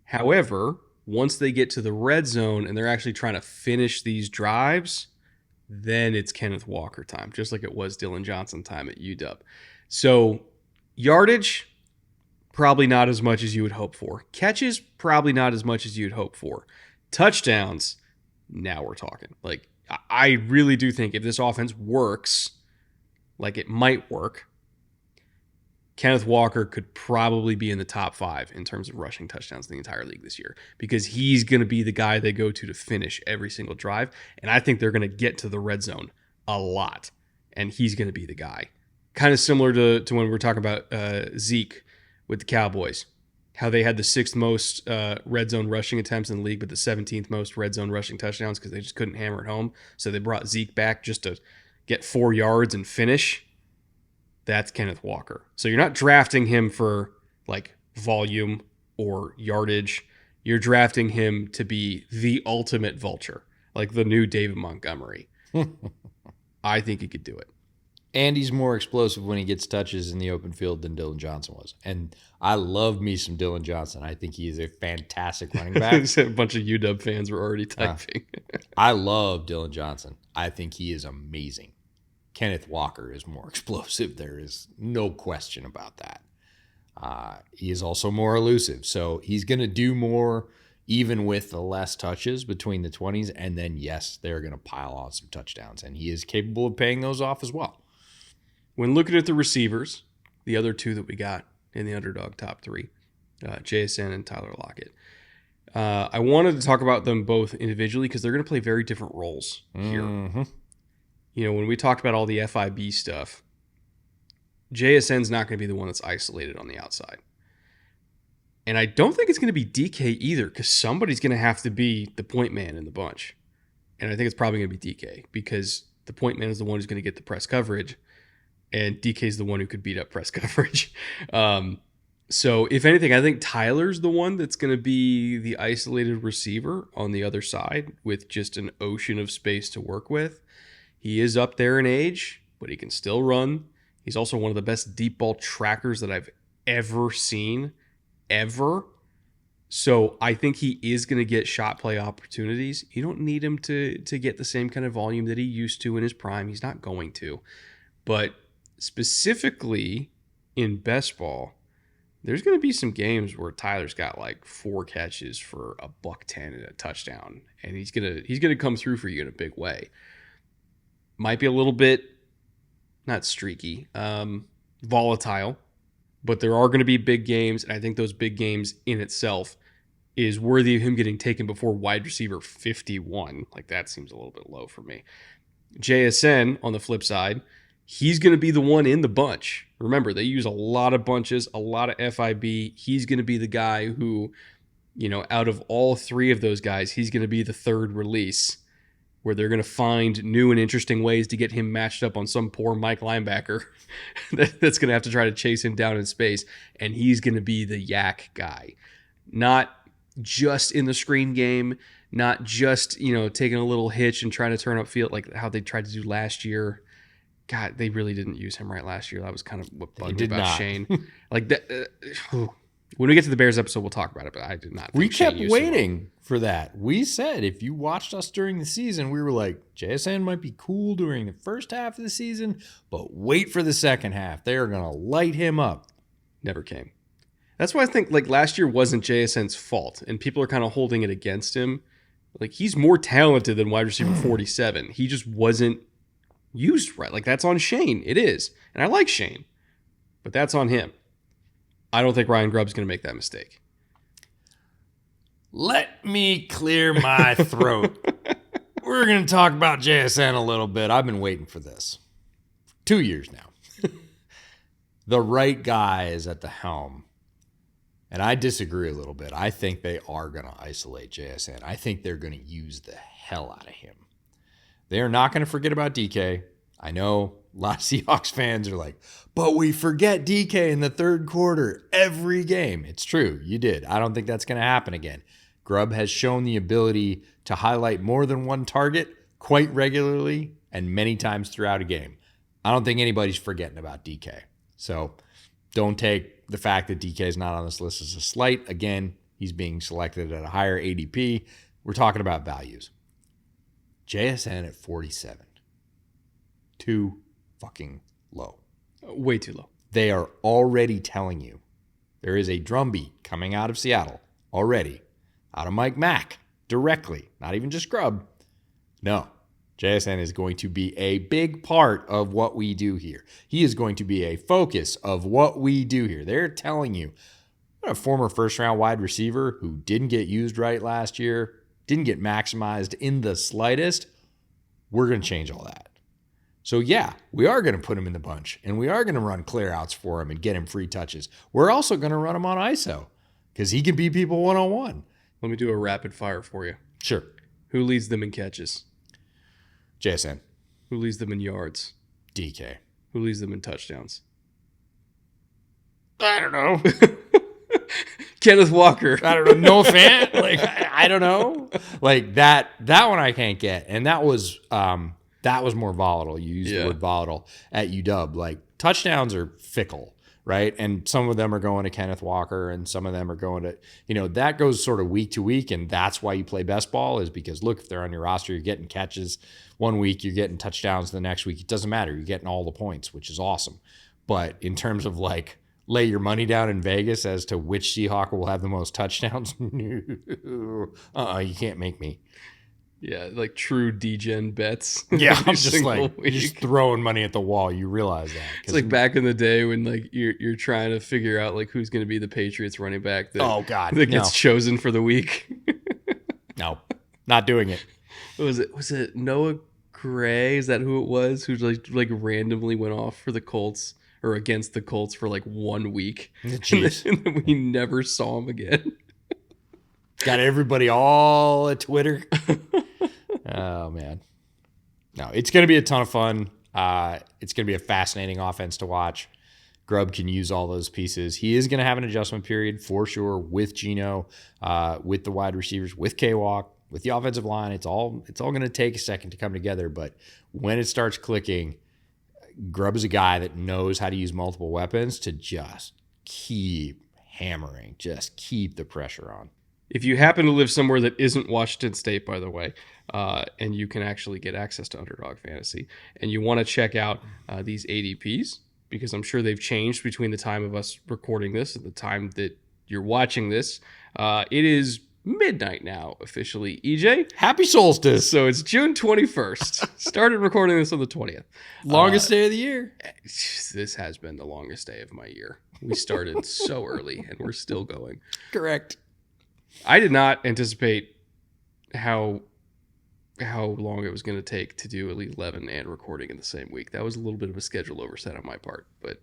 However, once they get to the red zone and they're actually trying to finish these drives, then it's Kenneth Walker time, just like it was Dylan Johnson time at UW. So yardage, probably not as much as you would hope for. Catches, probably not as much as you'd hope for. Touchdowns, now we're talking. Like, I really do think if this offense works like it might work, Kenneth Walker could probably be in the top 5 in terms of rushing touchdowns in the entire league this year because he's going to be the guy they go to finish every single drive. And I think they're going to get to the red zone a lot, and he's going to be the guy. Kind of similar to when we were talking about Zeke with the Cowboys, how they had the 6th most red zone rushing attempts in the league, but the 17th most red zone rushing touchdowns because they just couldn't hammer it home. So they brought Zeke back just to get 4 yards and finish. That's Kenneth Walker. So you're not drafting him for like volume or yardage. You're drafting him to be the ultimate vulture, like the new David Montgomery. I think he could do it. And he's more explosive when he gets touches in the open field than Dylan Johnson was. And I love me some Dylan Johnson. I think he is a fantastic running back. A bunch of UW fans were already typing. I love Dylan Johnson. I think he is amazing. Kenneth Walker is more explosive. There is no question about that. He is also more elusive. So he's going to do more even with the less touches between the 20s. And then, yes, they're going to pile on some touchdowns. And he is capable of paying those off as well. When looking at the receivers, the other 2 that we got in the underdog top 3, JSN and Tyler Lockett, I wanted to talk about them both individually because they're going to play very different roles here. Mm-hmm. You know, when we talked about all the FIB stuff, JSN's not going to be the one that's isolated on the outside. And I don't think it's going to be DK either because somebody's going to have to be the point man in the bunch. And I think it's probably going to be DK because the point man is the one who's going to get the press coverage and DK is the one who could beat up press coverage. So, if anything, I think Tyler's the one that's going to be the isolated receiver on the other side with just an ocean of space to work with. He is up there in age, but he can still run. He's also one of the best deep ball trackers that I've ever seen, ever. So I think he is going to get shot play opportunities. You don't need him to get the same kind of volume that he used to in his prime. He's not going to. But specifically in best ball, there's going to be some games where Tyler's got like 4 catches for $110 and a touchdown, and he's gonna come through for you in a big way. Might be a little bit not streaky, volatile, but there are going to be big games, and I think those big games in itself is worthy of him getting taken before wide receiver 51. Like, that seems a little bit low for me. JSN, on the flip side, he's going to be the one in the bunch. Remember, they use a lot of bunches, a lot of FIB. He's going to be the guy who, out of all 3 of those guys, he's going to be the third release, where they're going to find new and interesting ways to get him matched up on some poor Mike linebacker that's going to have to try to chase him down in space. And he's going to be the yak guy. Not just in the screen game, not just, taking a little hitch and trying to turn upfield like how they tried to do last year. God, they really didn't use him right last year. That was kind of what bugged me about Shane. Like that. When we get to the Bears episode, we'll talk about it, but I did not. We kept waiting for that. We said, if you watched us during the season, we were like, JSN might be cool during the first half of the season, but wait for the second half. They are going to light him up. Never came. That's why I think like last year wasn't JSN's fault, and people are kind of holding it against him. Like, he's more talented than wide receiver 47. He just wasn't used right. Like, that's on Shane. It is. And I like Shane, but that's on him. I don't think Ryan Grubb's going to make that mistake. Let me clear my throat. We're going to talk about JSN a little bit. I've been waiting for this. 2 years now. The right guy is at the helm. And I disagree a little bit. I think they are going to isolate JSN. I think they're going to use the hell out of him. They are not going to forget about DK. I know a lot of Seahawks fans are like, but we forget DK in the third quarter every game. It's true. You did. I don't think that's going to happen again. Grubb has shown the ability to highlight more than one target quite regularly and many times throughout a game. I don't think anybody's forgetting about DK. So don't take the fact that DK is not on this list as a slight. Again, he's being selected at a higher ADP. We're talking about values. JSN at 47. Too fucking low. Way too low. They are already telling you there is a drumbeat coming out of Seattle already, out of Mike Mack directly, not even just Grubb. No, JSN is going to be a big part of what we do here. He is going to be a focus of what we do here. They're telling you, a former first-round wide receiver who didn't get used right last year, didn't get maximized in the slightest, we're going to change all that. So yeah, we are going to put him in the bunch, and we are going to run clear outs for him and get him free touches. We're also going to run him on ISO because he can beat people one-on-one. Let me do a rapid fire for you. Sure. Who leads them in catches? JSN. Who leads them in yards? DK. Who leads them in touchdowns? I don't know. Kenneth Walker. I don't know. No fan. Like, I don't know. Like that one I can't get. And that was more volatile. You used the word volatile at UW. Like, touchdowns are fickle, right? And some of them are going to Kenneth Walker and some of them are going to, that goes sort of week to week. And that's why you play best ball, is because, look, if they're on your roster, you're getting catches one week, you're getting touchdowns the next week. It doesn't matter. You're getting all the points, which is awesome. But in terms of like, lay your money down in Vegas as to which Seahawk will have the most touchdowns, you can't make me. Yeah, like true degen bets. Yeah, I'm just like, you're just throwing money at the wall. You realize that. It's like back in the day when like you're trying to figure out like who's going to be the Patriots running back that gets chosen for the week. No, not doing it. What was it? Was it Noah Gray? Is that who it was? Who like randomly went off for the Colts or against the Colts for like 1 week. Jeez. And then we never saw him again. Got everybody all at Twitter. Oh, man. No, it's going to be a ton of fun. It's going to be a fascinating offense to watch. Grubb can use all those pieces. He is going to have an adjustment period for sure with Geno, with the wide receivers, with K-Walk, with the offensive line. It's all going to take a second to come together. But when it starts clicking, Grubb is a guy that knows how to use multiple weapons to just keep hammering, just keep the pressure on. If you happen to live somewhere that isn't Washington State, by the way, and you can actually get access to Underdog Fantasy, and you want to check out these ADPs, because I'm sure they've changed between the time of us recording this and the time that you're watching this, it is midnight now, officially. EJ? Happy solstice. So it's June 21st. Started recording this on the 20th. Longest day of the year. This has been the longest day of my year. We started so early, and we're still going. Correct. I did not anticipate how long it was going to take to do Elite 11 and recording in the same week. That was a little bit of a schedule oversight on my part, but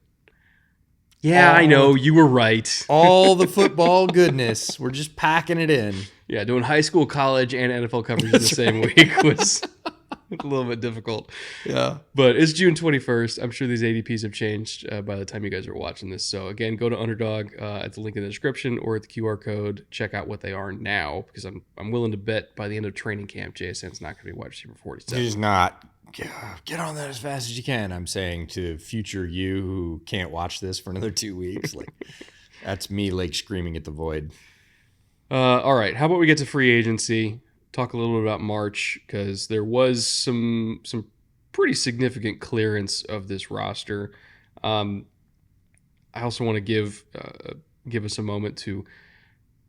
yeah, I know, you were right. All the football goodness. We're just packing it in. Yeah, doing high school, college, and NFL coverage in the same week was a little bit difficult. Yeah. But it's June 21st. I'm sure these ADPs have changed by the time you guys are watching this. So again, go to Underdog at the link in the description or at the QR code. Check out what they are now, because I'm willing to bet by the end of training camp, JSN's not going to be wide receiver 47. He's not. Get on that as fast as you can. I'm saying to future you who can't watch this for another 2 weeks. Like, that's me like screaming at the void. All right. How about we get to free agency? Talk a little bit about March, because there was some pretty significant clearance of this roster. I also want to give us a moment to,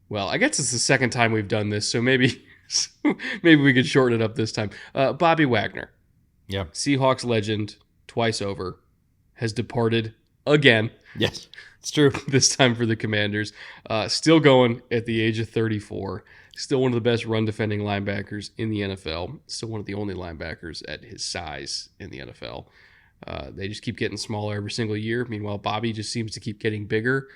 well, I guess it's the second time we've done this, so maybe we could shorten it up this time. Bobby Wagner, Seahawks legend, twice over, has departed again. Yes, it's true. This time for the Commanders. Still going at the age of 34. Still one of the best run defending linebackers in the NFL. Still one of the only linebackers at his size in the NFL. They just keep getting smaller every single year. Meanwhile, Bobby just seems to keep getting bigger.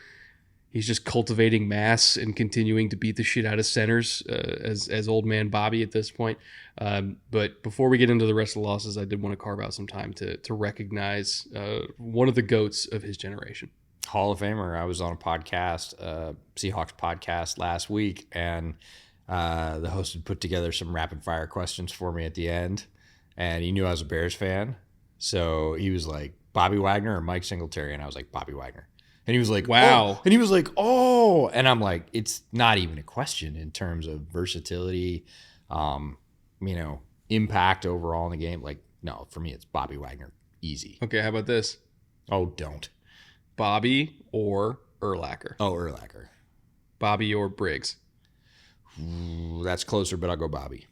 He's just cultivating mass and continuing to beat the shit out of centers as old man Bobby at this point. But before we get into the rest of the losses, I did want to carve out some time to recognize one of the GOATs of his generation. Hall of Famer. I was on a podcast, Seahawks podcast last week, and the host had put together some rapid fire questions for me at the end, and he knew I was a Bears fan. So he was like, Bobby Wagner or Mike Singletary? And I was like, Bobby Wagner. And he was like, wow. Oh. And he was like, oh. And I'm like, it's not even a question in terms of versatility, impact overall in the game. Like, no, for me, it's Bobby Wagner. Easy. Okay, how about this? Oh, don't. Bobby or Urlacher? Oh, Urlacher. Bobby or Briggs? Ooh, that's closer, but I'll go Bobby.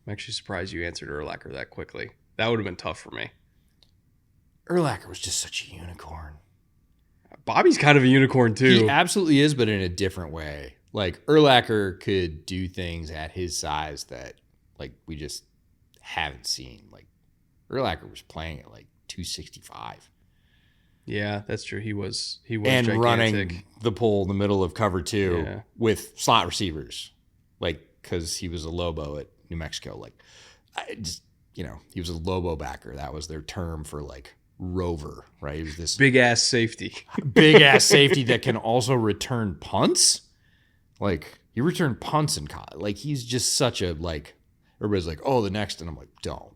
I'm actually surprised you answered Urlacher that quickly. That would have been tough for me. Urlacher was just such a unicorn. Bobby's kind of a unicorn too. He absolutely is, but in a different way. Like, Urlacher could do things at his size that, like, we just haven't seen. Like, Urlacher was playing at like 265. Yeah, that's true. He was and gigantic. Running the pole in the middle of cover two with slot receivers, like, because he was a Lobo at New Mexico. Like, he was a Lobo backer. That was their term for like rover, right? He was this big ass safety that can also return punts. Like, he returned punts in college. Like, he's just such a, like, everybody's like, oh, the next, and I'm like, don't,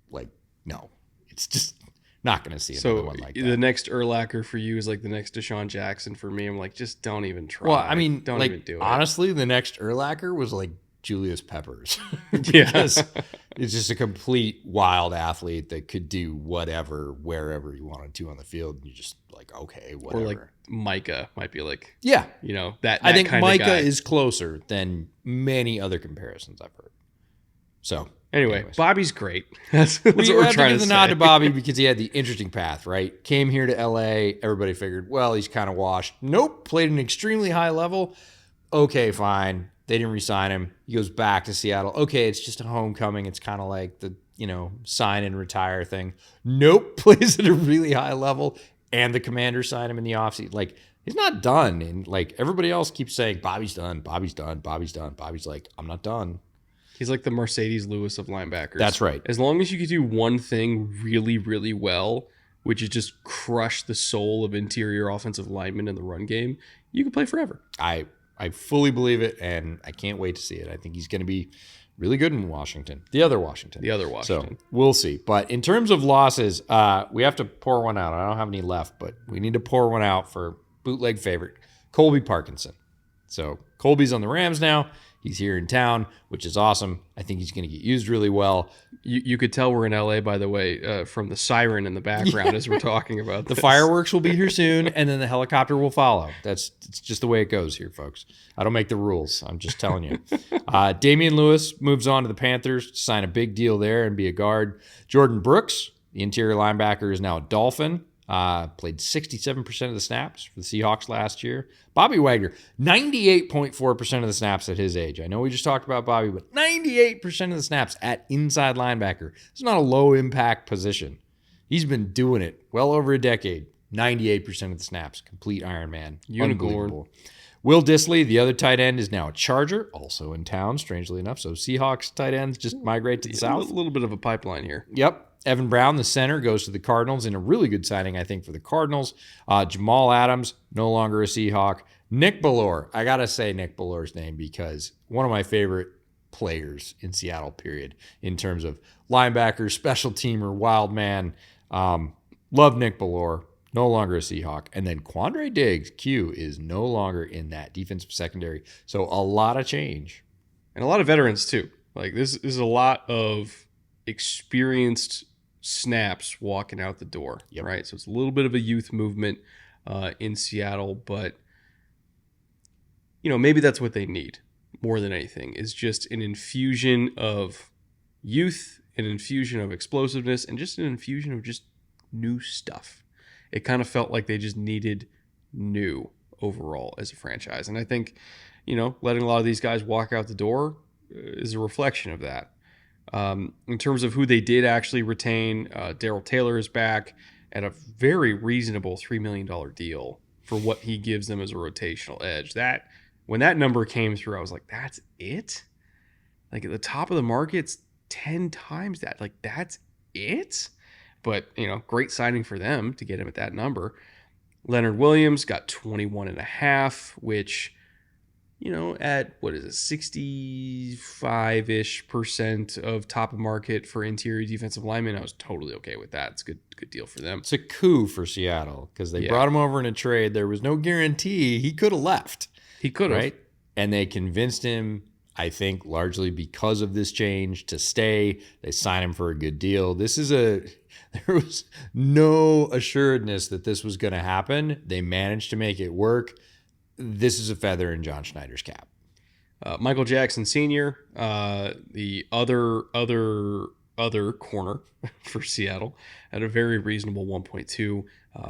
like, no, it's just not going to see another one like that. The next Urlacher for you is like the next Deshaun Jackson for me. I'm like, just don't even try. Well, I mean, don't even do it. Honestly, the next Urlacher was like Julius Peppers. Because it's just a complete wild athlete that could do whatever, wherever you wanted to on the field. And you're just like, okay, whatever. Or like Micah might be like, yeah, that I think kind Micah of guy is closer than many other comparisons I've heard. So anyways. Bobby's great. That's what we're trying to say. Give the nod to Bobby because he had the interesting path, right? Came here to LA. Everybody figured, well, he's kind of washed. Nope. Played an extremely high level. Okay, fine. They didn't re-sign him. He goes back to Seattle. Okay, it's just a homecoming. It's kind of like the, sign and retire thing. Nope. Plays at a really high level. And the Commanders sign him in the offseason. Like, he's not done. And like, everybody else keeps saying, Bobby's done. Bobby's done. Bobby's done. Bobby's like, I'm not done. He's like the Mercedes Lewis of linebackers. That's right. As long as you can do one thing really, really well, which is just crush the soul of interior offensive linemen in the run game, you can play forever. I fully believe it, and I can't wait to see it. I think he's going to be really good in Washington. The other Washington. So we'll see. But in terms of losses, we have to pour one out. I don't have any left, but we need to pour one out for bootleg favorite, Colby Parkinson. So Colby's on the Rams now. He's here in town, which is awesome. I think he's going to get used really well. You could tell we're in LA, by the way, from the siren in the background as we're talking about this. The fireworks will be here soon, and then the helicopter will follow. It's just the way it goes here, folks. I don't make the rules. I'm just telling you. Damian Lewis moves on to the Panthers to sign a big deal there and be a guard. Jordan Brooks, the interior linebacker, is now a Dolphin. Played 67% of the snaps for the Seahawks last year. Bobby Wagner, 98.4% of the snaps at his age. I know we just talked about Bobby, but 98% of the snaps at inside linebacker. It's not a low-impact position. He's been doing it well over a decade. 98% of the snaps. Complete Iron Man. Unbelievable. Will Dissly, the other tight end, is now a Charger, also in town, strangely enough. So Seahawks tight ends just migrate to the south. A little bit of a pipeline here. Yep. Evan Brown, the center, goes to the Cardinals in a really good signing, I think, for the Cardinals. Jamal Adams, no longer a Seahawk. Nick Bellore. I got to say Nick Bellore's name because one of my favorite players in Seattle, period, in terms of linebacker, special teamer, wild man. Love Nick Bellore. No longer a Seahawk. And then Quandre Diggs, Q, is no longer in that defensive secondary. So a lot of change. And a lot of veterans, too. Like, this is a lot of experienced snaps walking out the door, right? So it's a little bit of a youth movement in Seattle, but maybe that's what they need more than anything, is just an infusion of youth, an infusion of explosiveness, and just an infusion of just new stuff. It kind of felt like they just needed new overall as a franchise. And I think, letting a lot of these guys walk out the door is a reflection of that. In terms of who they did actually retain, Darrell Taylor is back at a very reasonable $3 million deal for what he gives them as a rotational edge. That when that number came through, I was like, that's it? Like at the top of the market, it's 10 times that. Like, that's it? But, great signing for them to get him at that number. Leonard Williams got 21.5, which, at 65-ish% of top of market for interior defensive linemen, I was totally okay with that. It's a good deal for them. It's a coup for Seattle because they brought him over in a trade. There was no guarantee he could have left. He could have. Right? And they convinced him, I think, largely because of this change, to stay. They signed him for a good deal. There was no assuredness that this was going to happen. They managed to make it work. This is a feather in John Schneider's cap. Michael Jackson Sr., the other corner for Seattle, at a very reasonable 1.2.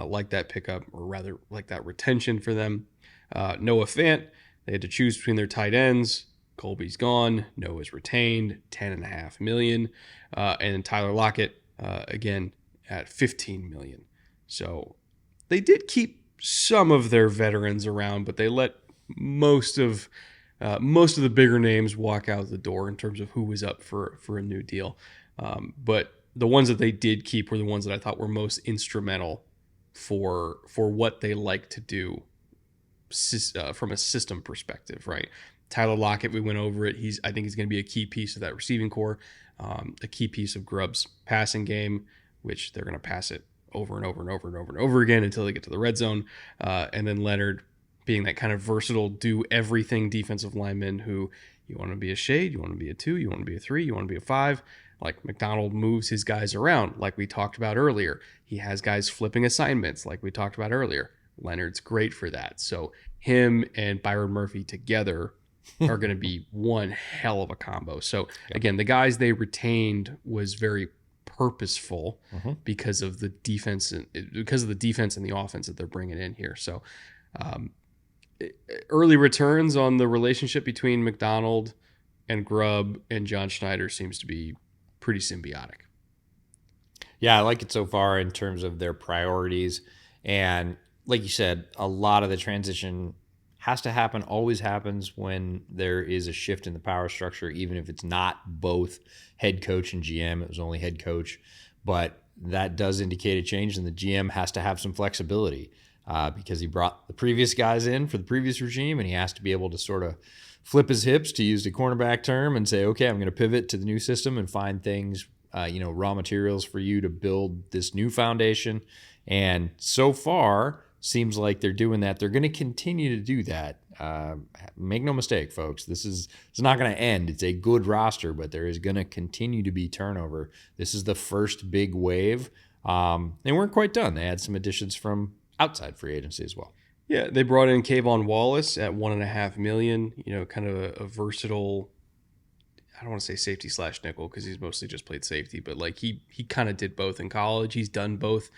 Like that pickup, or rather like that retention for them. Noah Fant, they had to choose between their tight ends. Colby's gone. Noah's retained, $10.5 million. And Tyler Lockett, again, at $15 million. So they did keep some of their veterans around, but they let most of the bigger names walk out the door in terms of who was up for a new deal. But the ones that they did keep were the ones that I thought were most instrumental for what they like to do from a system perspective, right? Tyler Lockett, we went over it. I think he's going to be a key piece of that receiving core, a key piece of Grubb's passing game, which they're going to pass it over and over and over and over and over again until they get to the red zone. And then Leonard being that kind of versatile, do everything defensive lineman who, you want to be a shade, you want to be a 2, you want to be a 3, you want to be a 5. Like Macdonald moves his guys around, like we talked about earlier. He has guys flipping assignments, like we talked about earlier. Leonard's great for that. So him and Byron Murphy together are going to be one hell of a combo. So again, the guys they retained was very purposeful because of the defense and the offense that they're bringing in here. So early returns on the relationship between Macdonald and Grubb and John Schneider seems to be pretty symbiotic. Yeah, I like it so far in terms of their priorities. And like you said, a lot of the transition has to happen, always happens when there is a shift in the power structure, even if it's not both head coach and GM. It was only head coach. But that does indicate a change, and the GM has to have some flexibility because he brought the previous guys in for the previous regime, and he has to be able to sort of flip his hips, to use the cornerback term, and say, okay, I'm going to pivot to the new system and find things, raw materials for you to build this new foundation. And so far, seems like they're doing that. They're going to continue to do that. Make no mistake, folks. It's not going to end. It's a good roster, but there is going to continue to be turnover. This is the first big wave. They weren't quite done. They had some additions from outside free agency as well. Yeah, they brought in Kayvon Wallace at $1.5 million. Kind of a versatile. I don't want to say safety / nickel because he's mostly just played safety, but like he kind of did both in college. He's done both,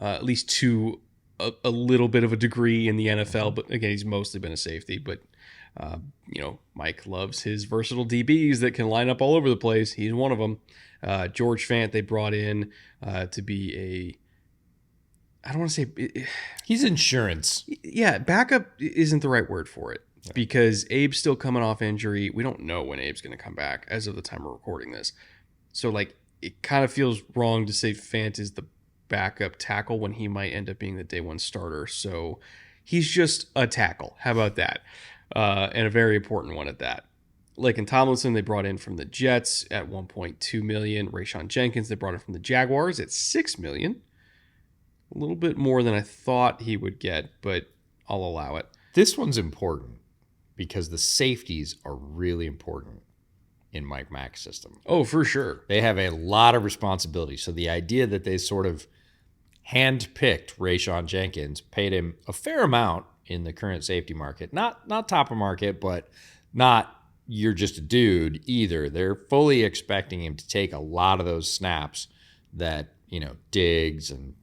at least to a little bit of a degree in the NFL. But again, he's mostly been a safety. But Mike loves his versatile DBs that can line up all over the place. He's one of them. George Fant they brought in to be I don't want to say he's insurance. Yeah, backup isn't the right word for it because Abe's still coming off injury. We don't know when Abe's going to come back as of the time we're recording this. So like it kind of feels wrong to say Fant is the backup tackle when he might end up being the day one starter. So he's just a tackle. How about that? And a very important one at that. Laken Tomlinson they brought in from the Jets at $1.2 million. Rayshon Jenkins they brought in from the Jaguars at $6 million. A little bit more than I thought he would get, but I'll allow it. This one's important because the safeties are really important in Mike Mac's system. Oh, for sure. They have a lot of responsibility. So the idea that they sort of hand-picked Rayshon Jenkins, paid him a fair amount in the current safety market. Not top of market, but not you're just a dude either. They're fully expecting him to take a lot of those snaps that, Diggs and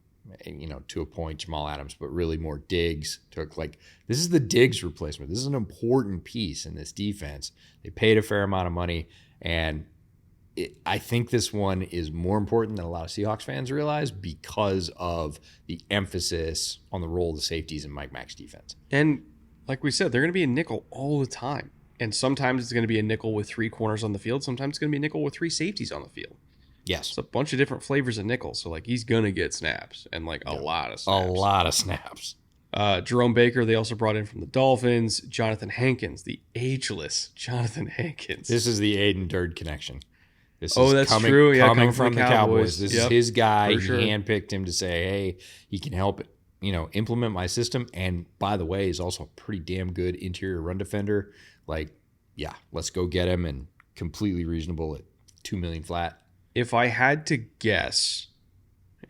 to a point, Jamal Adams, but really more Diggs took. Like, this is the Diggs replacement. This is an important piece in this defense. They paid a fair amount of money, and I think this one is more important than a lot of Seahawks fans realize because of the emphasis on the role of the safeties in Mike Mac's defense. And like we said, they're going to be a nickel all the time. And sometimes it's going to be a nickel with 3 corners on the field. Sometimes it's going to be a nickel with 3 safeties on the field. Yes. It's a bunch of different flavors of nickel. So, like, he's going to get snaps and, like, a lot of snaps. A lot of snaps. Jerome Baker, they also brought in from the Dolphins. Jonathan Hankins, the ageless Jonathan Hankins. This is the Aiden Durd connection. That's true. Yeah, coming from the Cowboys. This is his guy. Sure. He handpicked him to say, hey, he can help, implement my system. And by the way, he's also a pretty damn good interior run defender. Like, yeah, let's go get him, and completely reasonable at $2 million flat. If I had to guess,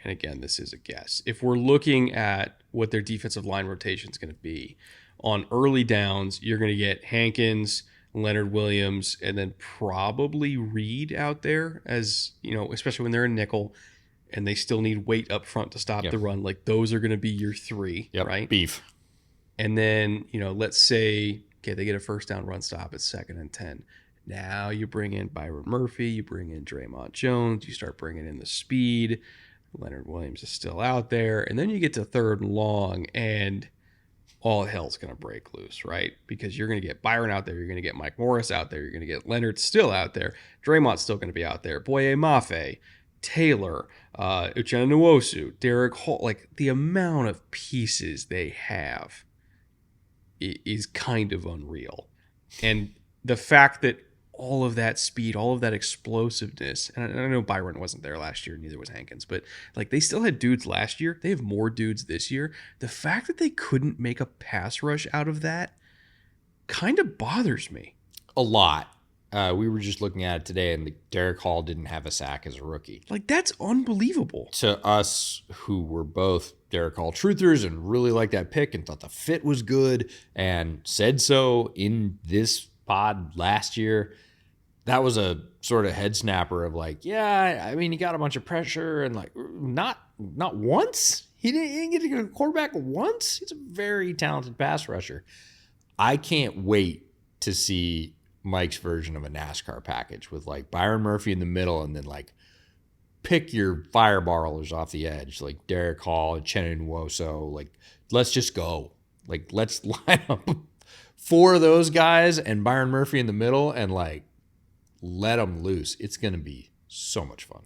and again, this is a guess, if we're looking at what their defensive line rotation is going to be, on early downs, you're going to get Hankins, Leonard Williams, and then probably Reed out there as, especially when they're in nickel and they still need weight up front to stop the run. Like, those are going to be your 3, right? Beef. And then, let's say, okay, they get a first down run stop at 2nd and 10. Now you bring in Byron Murphy, you bring in Draymond Jones, you start bringing in the speed. Leonard Williams is still out there. And then you get to 3rd and long, and all hell's going to break loose, right? Because you're going to get Byron out there, you're going to get Mike Morris out there, you're going to get Leonard still out there, Draymond's still going to be out there, Boye Mafe, Taylor, Uchenna Nwosu, Derek Hall. Like, the amount of pieces they have is kind of unreal. And the fact that all of that speed, all of that explosiveness, and I know Byron wasn't there last year, neither was Hankins, but like, they still had dudes last year. They have more dudes this year. The fact that they couldn't make a pass rush out of that kind of bothers me. A lot. We were just looking at it today, and Derek Hall didn't have a sack as a rookie. Like, that's unbelievable. To us, who were both Derek Hall truthers and really liked that pick and thought the fit was good and said so in this pod last year, that was a sort of head snapper of like, yeah, I mean, he got a bunch of pressure and like not once. He didn't get to get a quarterback once. He's a very talented pass rusher. I can't wait to see Mike's version of a NASCAR package with like Byron Murphy in the middle and then like pick your fireballers off the edge, like Derek Hall and Uchenna Nwosu. Like, let's just go. Like, let's line up 4 of those guys and Byron Murphy in the middle and like let them loose. It's going to be so much fun.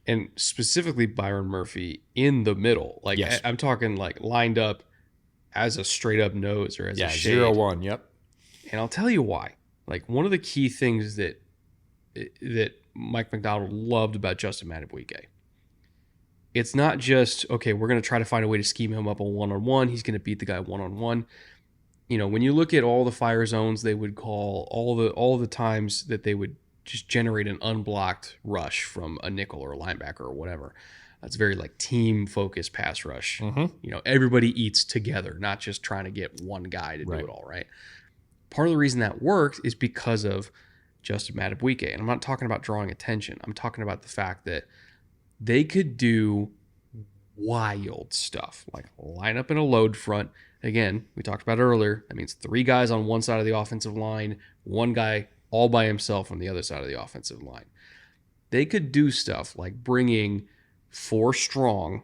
and specifically Byron Murphy in the middle. Like Yes. I'm talking like lined up as a straight up nose or as a shade. 0-1. Yep. And I'll tell you why. Like one of the key things that Mike Macdonald loved about Justin Madubuike. It's not just, okay, we're going to try to find a way to scheme him up a one-on-one. He's going to beat the guy one-on-one. You know, when you look at all the fire zones they would call, all the times that they would just generate an unblocked rush from a nickel or a linebacker or whatever. It's very like team-focused pass rush. Mm-hmm. You know, everybody eats together, not just trying to get one guy to do it all, right? Part of the reason that worked is because of Justin Madubuike. And I'm not talking about drawing attention. I'm talking about the fact that they could do wild stuff, like line up in a load front. Again, we talked about it earlier. That means 3 guys on one side of the offensive line, 1 guy all by himself on the other side of the offensive line. They could do stuff like bringing 4 strong,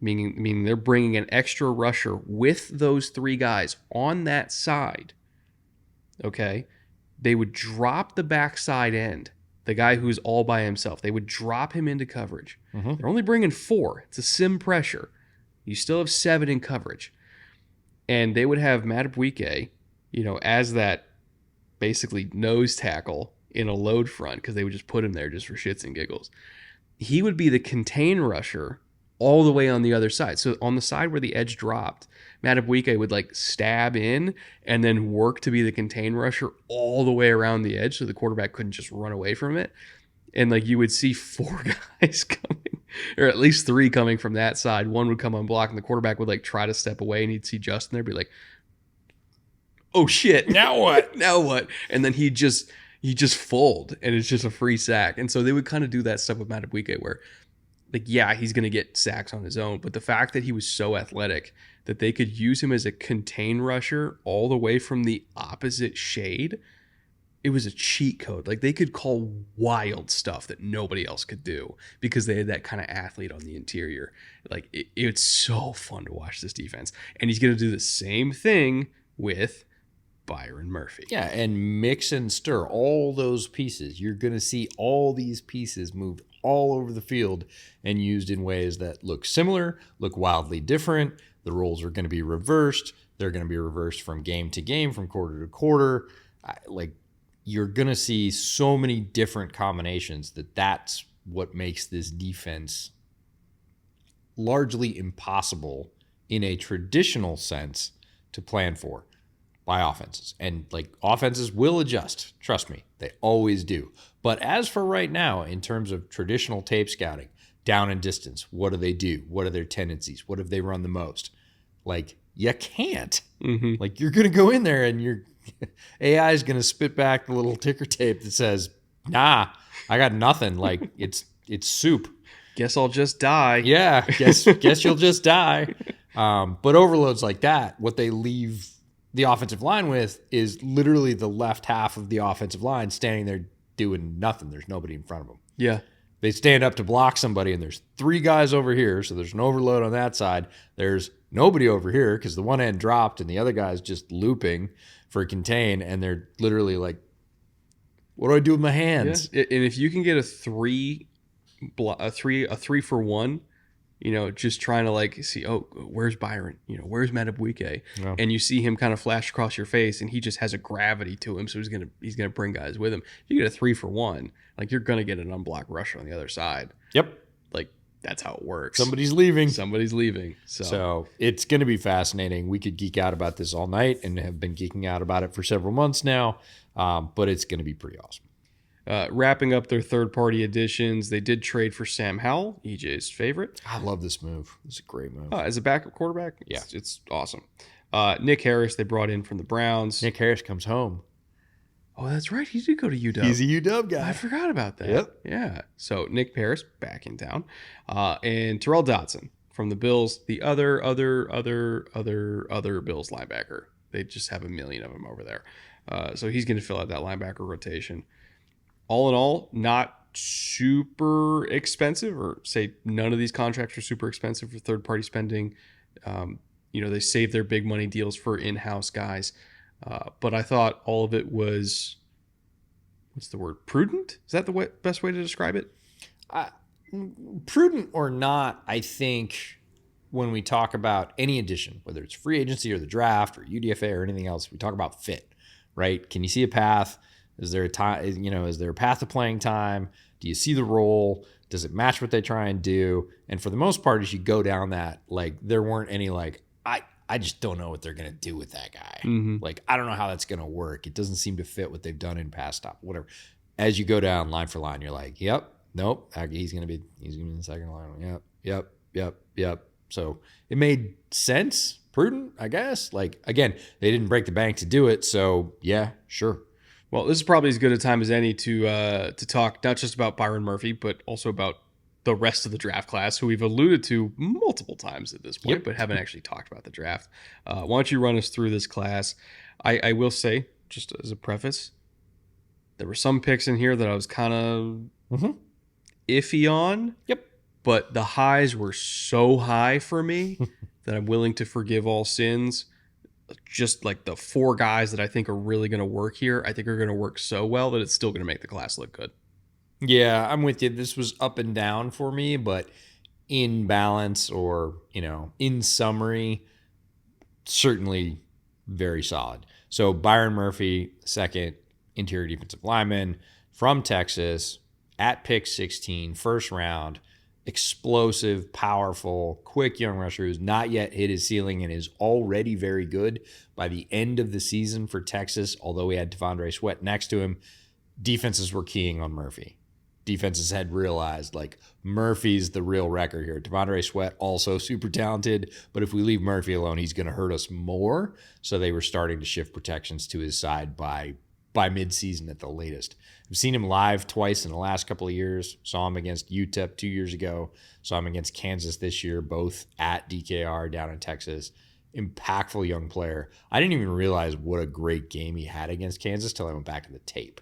meaning they're bringing an extra rusher with those 3 guys on that side. Okay? They would drop the backside end, the guy who's all by himself. They would drop him into coverage. Mm-hmm. They're only bringing 4. It's a sim pressure. You still have 7 in coverage. And they would have Madubuike, you know, as that basically nose tackle in a load front because they would just put him there just for shits and giggles. He would be the contain rusher all the way on the other side. So on the side where the edge dropped, Madubuike would like stab in and then work to be the contain rusher all the way around the edge so the quarterback couldn't just run away from it. And like you would see 4 guys coming, or at least 3 coming from that side. 1 would come unblocked and the quarterback would like try to step away and he'd see Justin there, be like, oh shit, Now what? now what? And then he just fold and it's just a free sack. And so they would kind of do that stuff with Madubuike where like, yeah, he's going to get sacks on his own, but the fact that he was so athletic that they could use him as a contain rusher all the way from the opposite shade, it was a cheat code. Like they could call wild stuff that nobody else could do because they had that kind of athlete on the interior. Like it's so fun to watch this defense. And he's going to do the same thing with Byron Murphy. Yeah, and mix and stir all those pieces. You're going to see all these pieces moved all over the field and used in ways that look similar, look wildly different. The roles are going to be reversed. They're going to be reversed from game to game, from quarter to quarter. Like you're going to see so many different combinations that's what makes this defense largely impossible in a traditional sense to plan for by offenses. And like offenses will adjust. Trust me, they always do. But as for right now, in terms of traditional tape scouting, down and distance, what do they do? What are their tendencies? What have they run the most? Like you can't. Mm-hmm. Like you're going to go in there and your AI is going to spit back the little ticker tape that says, nah, I got nothing. Like it's soup. Guess I'll just die. Yeah, guess you'll just die. But overloads like that, what they leave the offensive line with is literally the left half of the offensive line standing there doing nothing. There's nobody in front of them. Yeah. They stand up to block somebody, and there's 3 guys over here, so there's an overload on that side. There's nobody over here because the one end dropped, and the other guy's just looping for contain, and they're literally like, what do I do with my hands? Yeah. And if you can get a 3 for 1, you know, just trying to like see, oh, where's Byron? You know, where's Madubuike? Yeah. And you see him kind of flash across your face, and he just has a gravity to him, so he's gonna bring guys with him. If you get a 3 for 1, like you're gonna get an unblocked rusher on the other side. Yep. Like that's how it works. Somebody's leaving. So it's going to be fascinating. We could geek out about this all night and have been geeking out about it for several months now, but it's going to be pretty awesome. Wrapping up their third-party additions, they did trade for Sam Howell, EJ's favorite. I love this move. It's a great move. As a backup quarterback, it's awesome. Nick Harris, they brought in from the Browns. Nick Harris comes home. Oh, that's right. He did go to UW. He's a UW guy. I forgot about that. Yep. Yeah. So Nick Harris back in town. And Terrell Dotson from the Bills, the other Bills linebacker. They just have a million of them over there. So he's going to fill out that linebacker rotation. All in all, not super expensive, or say none of these contracts are super expensive for third-party spending. They save their big money deals for in-house guys. But I thought all of it was, what's the word? Prudent? Is that the best way to describe it? prudent or not, I think when we talk about any addition, whether it's free agency or the draft or UDFA or anything else, we talk about fit, right? Can you see a path? Is there a time, is there a path to playing time? Do you see the role? Does it match what they try and do? And for the most part, as you go down that, like, there weren't any like, I just don't know what they're going to do with that guy. Mm-hmm. Like, I don't know how that's going to work. It doesn't seem to fit what they've done in past stop, whatever. As you go down line for line, you're like, yep, nope, he's going to be in the second line. Yep. So it made sense, prudent, I guess. Like, again, they didn't break the bank to do it. So yeah, sure. Well, this is probably as good a time as any to talk not just about Byron Murphy, but also about the rest of the draft class, who we've alluded to multiple times at this point, but haven't actually talked about the draft. Why don't you run us through this class? I will say, just as a preface, there were some picks in here that I was kind of iffy on. Yep. But the highs were so high for me that I'm willing to forgive all sins. Just like the 4 guys that I think are really going to work here, I think are going to work so well that it's still going to make the class look good. Yeah, I'm with you. This was up and down for me, but in balance or, in summary, certainly very solid. So Byron Murphy, second interior defensive lineman from Texas at pick 16, first round, explosive, powerful, quick young rusher who's not yet hit his ceiling and is already very good. By the end of the season for Texas, although he had Devondre Sweat next to him, defenses were keying on Murphy. Defenses had realized, like, Murphy's the real wrecker here. Devondre Sweat, also super talented, but if we leave Murphy alone, he's going to hurt us more. So they were starting to shift protections to his side by midseason at the latest. I've seen him live twice in the last couple of years. Saw him against UTEP 2 years ago. Saw him against Kansas this year, both at DKR down in Texas. Impactful young player. I didn't even realize what a great game he had against Kansas till I went back to the tape.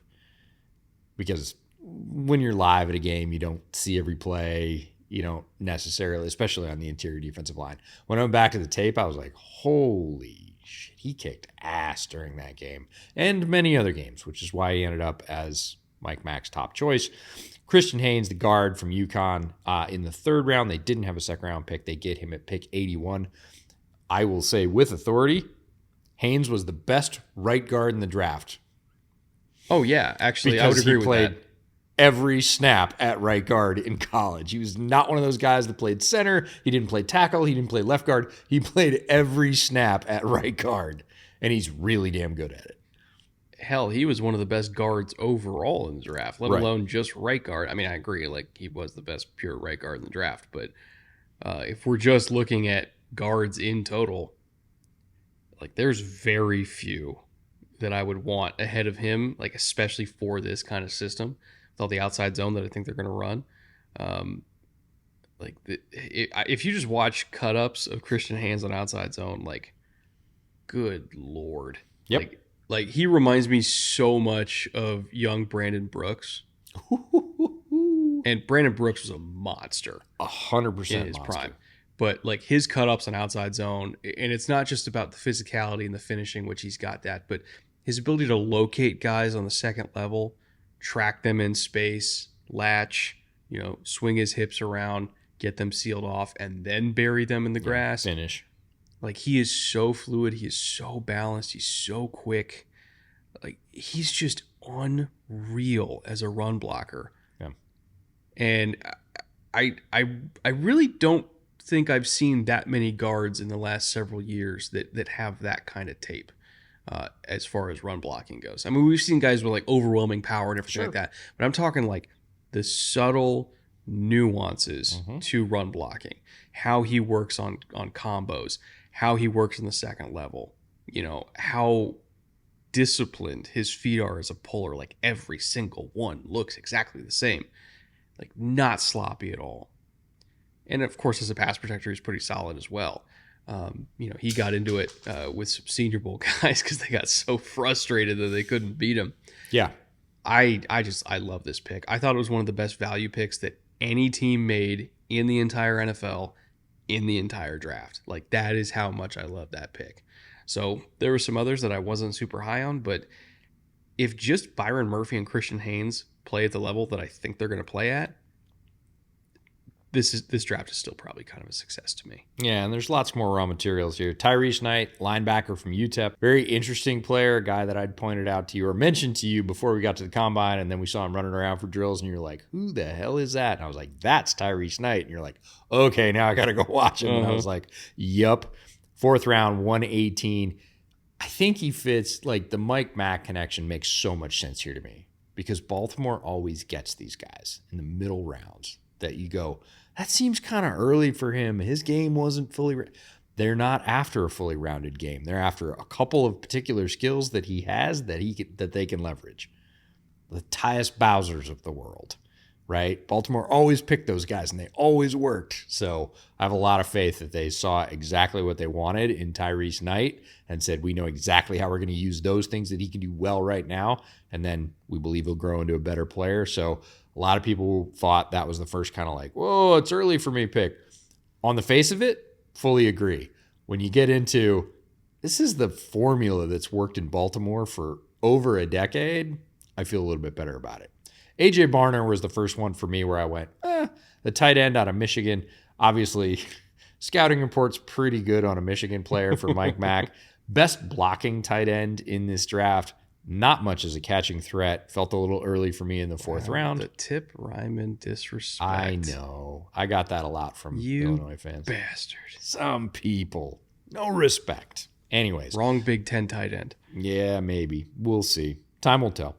Because when you're live at a game, you don't see every play. You don't necessarily, especially on the interior defensive line. When I went back to the tape, I was like, holy shit, he kicked ass during that game and many other games, which is why he ended up as Mike Mac's top choice. Christian Haynes, the guard from UConn, in the 3rd round. They didn't have a 2nd round pick. They get him at pick 81. I will say with authority, Haynes was the best right guard in the draft. Oh, yeah. Actually, I would agree with that. Every snap at right guard in college. He was not one of those guys that played center. He didn't play tackle. He didn't play left guard. He played every snap at right guard, and he's really damn good at it. Hell, he was one of the best guards overall in the draft, let alone just right guard. I mean, I agree, like, he was the best pure right guard in the draft, but if we're just looking at guards in total, like, there's very few that I would want ahead of him, like, especially for this kind of system. All the outside zone that I think they're going to run. If you just watch cut-ups of Christian Haynes on outside zone, like, good Lord. Yep. Like he reminds me so much of young Brandon Brooks. And Brandon Brooks was a monster. 100% in his prime. But like his cut-ups on outside zone, and it's not just about the physicality and the finishing, which he's got that, but his ability to locate guys on the second level, track them in space, latch, swing his hips around, get them sealed off, and then bury them in the grass. Finish. Like, he is so fluid. He is so balanced. He's so quick. Like, he's just unreal as a run blocker. Yeah. And I really don't think I've seen that many guards in the last several years that have that kind of tape. As far as run blocking goes. I mean, we've seen guys with like overwhelming power and everything like that, but I'm talking like the subtle nuances to run blocking, how he works on combos, how he works in the second level, how disciplined his feet are as a puller. Like every single one looks exactly the same, like not sloppy at all. And of course, as a pass protector, he's pretty solid as well. He got into it with some Senior Bowl guys because they got so frustrated that they couldn't beat him. Yeah. I love this pick. I thought it was one of the best value picks that any team made in the entire NFL in the entire draft. Like, that is how much I love that pick. So there were some others that I wasn't super high on, but if just Byron Murphy and Christian Haynes play at the level that I think they're going to play at, this draft is still probably kind of a success to me. Yeah, and there's lots more raw materials here. Tyrese Knight, linebacker from UTEP. Very interesting player, a guy that I'd pointed out to you or mentioned to you before we got to the combine, and then we saw him running around for drills, and you're like, who the hell is that? And I was like, that's Tyrese Knight. And you're like, okay, now I got to go watch him. And I was like, yup. 4th round, 118. I think he fits, like the Mike Mack connection makes so much sense here to me because Baltimore always gets these guys in the middle rounds that you go, that seems kind of early for him. His game wasn't fully. They're not after a fully rounded game. They're after a couple of particular skills that he has that they can leverage. The Tyus Bowsers of the world, right? Baltimore always picked those guys, and they always worked. So I have a lot of faith that they saw exactly what they wanted in Tyrese Knight and said, we know exactly how we're going to use those things that he can do well right now, and then we believe he'll grow into a better player. So a lot of people thought that was the first kind of like, whoa, it's early for me pick. On the face of it, fully agree. When you get into, this is the formula that's worked in Baltimore for over a decade, I feel a little bit better about it. A.J. Barner was the first one for me where I went, the tight end out of Michigan. Obviously, scouting report's pretty good on a Michigan player for Mike Mack. Best blocking tight end in this draft. Not much as a catching threat. Felt a little early for me in the 4th round. The Tip Ryman disrespect. I know. I got that a lot from Illinois fans. Bastard. Some people. No respect. Anyways. Wrong Big Ten tight end. Yeah, maybe. We'll see. Time will tell.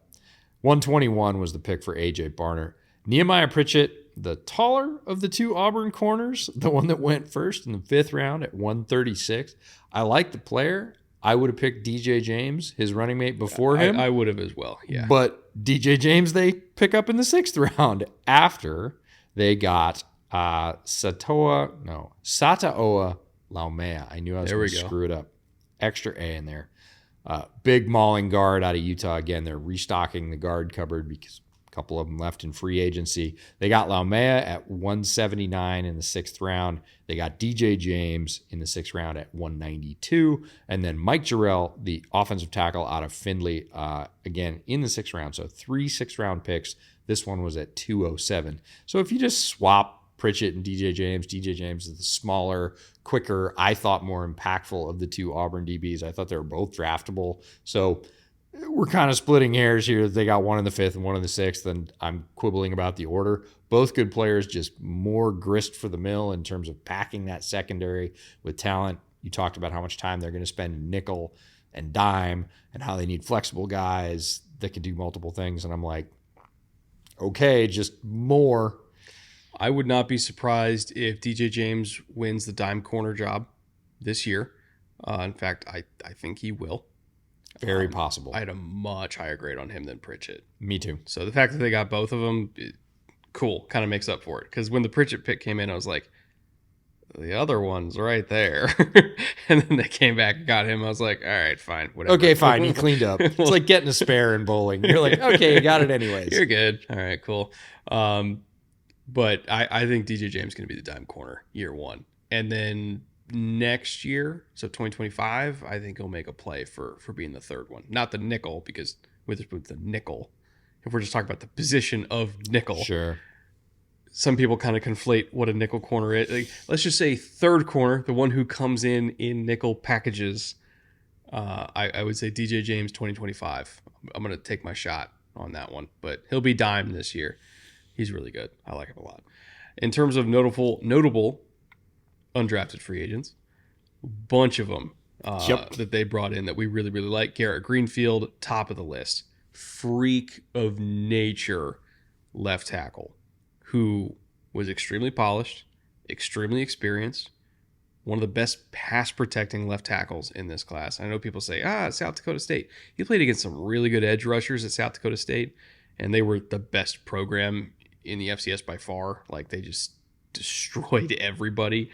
121 was the pick for A.J. Barner. Nehemiah Pritchett, the taller of the two Auburn corners, the one that went first in the 5th round at 136. I like the player. I would have picked DJ James, his running mate, before him. I would have as well, yeah. But DJ James they pick up in the 6th round after they got Sataoa Laumea. I knew I was going to screw it up. Extra A in there. Big mauling guard out of Utah. Again, they're restocking the guard cupboard because a couple of them left in free agency. They got Laumea at 179 in the 6th round. They got DJ James in the 6th round at 192. And then Mike Jarrell, the offensive tackle out of Findlay, again, in the 6th round. So 3 6th-round picks. This one was at 207. So if you just swap Pritchett and DJ James is the smaller, quicker, I thought more impactful of the two Auburn DBs. I thought they were both draftable. So we're kind of splitting hairs here. They got one in the 5th and one in the 6th, and I'm quibbling about the order. Both good players, just more grist for the mill in terms of packing that secondary with talent. You talked about how much time they're going to spend in nickel and dime and how they need flexible guys that can do multiple things. And I'm like, okay, just more. I would not be surprised if DJ James wins the dime corner job this year. In fact, I think he will. Very possible. I had a much higher grade on him than Pritchett. Me too. So the fact that they got both of them, cool, kind of makes up for it. Because when the Pritchett pick came in, I was like, the other one's right there. And then they came back and got him. I was like, all right, fine, whatever. Okay, fine. You cleaned up. It's like getting a spare in bowling. You're like, okay, you got it anyways. You're good. All right, cool. But I think DJ James is going to be the dime corner year one. And then next year, so 2025, I think he'll make a play for being the 3rd one. Not the nickel, because with the nickel, if we're just talking about the position of nickel. Sure. Some people kind of conflate what a nickel corner is. Like, let's just say 3rd corner, the one who comes in nickel packages. I would say DJ James 2025. I'm going to take my shot on that one. But he'll be dime this year. He's really good. I like him a lot. In terms of notable undrafted free agents, a bunch of them that they brought in that we really, really like. Garrett Greenfield, top of the list. Freak of nature left tackle who was extremely polished, extremely experienced, one of the best pass protecting left tackles in this class. I know people say, South Dakota State. He played against some really good edge rushers at South Dakota State, and they were the best program in the FCS by far. Like, they just destroyed everybody.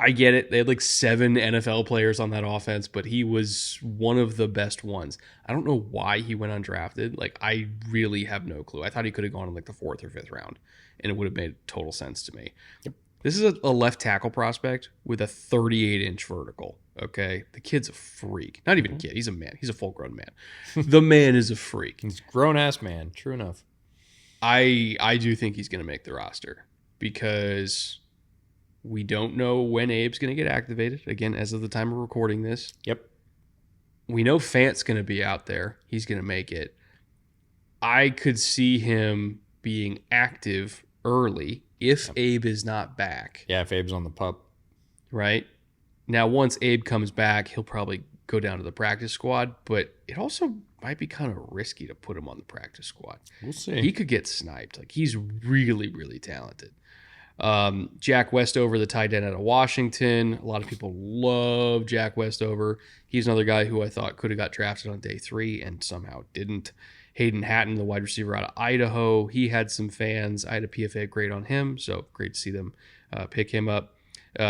I get it. They had like 7 NFL players on that offense, but he was one of the best ones. I don't know why he went undrafted. Like, I really have no clue. I thought he could have gone in like the 4th or 5th round, and it would have made total sense to me. Yep. This is a left tackle prospect with a 38-inch vertical, okay? The kid's a freak. Not even a kid. He's a man. He's a full-grown man. The man is a freak. He's a grown-ass man. True enough. I do think he's going to make the roster. because we don't know when Abe's going to get activated. Again, as of the time of recording this. Yep. We know Fant's going to be out there. He's going to make it. I could see him being active early if Abe is not back. Yeah, if Abe's on the pup. Right? Now, once Abe comes back, he'll probably go down to the practice squad, but it also might be kind of risky to put him on the practice squad. We'll see. He could get sniped. Like, he's really, really talented. Jack Westover, the tight end out of Washington. A lot of people love Jack Westover. He's another guy who I thought could have got drafted on day 3 and somehow didn't. Hayden Hatton, the wide receiver out of Idaho. He had some fans. I had a PFA grade on him, so great to see them pick him up.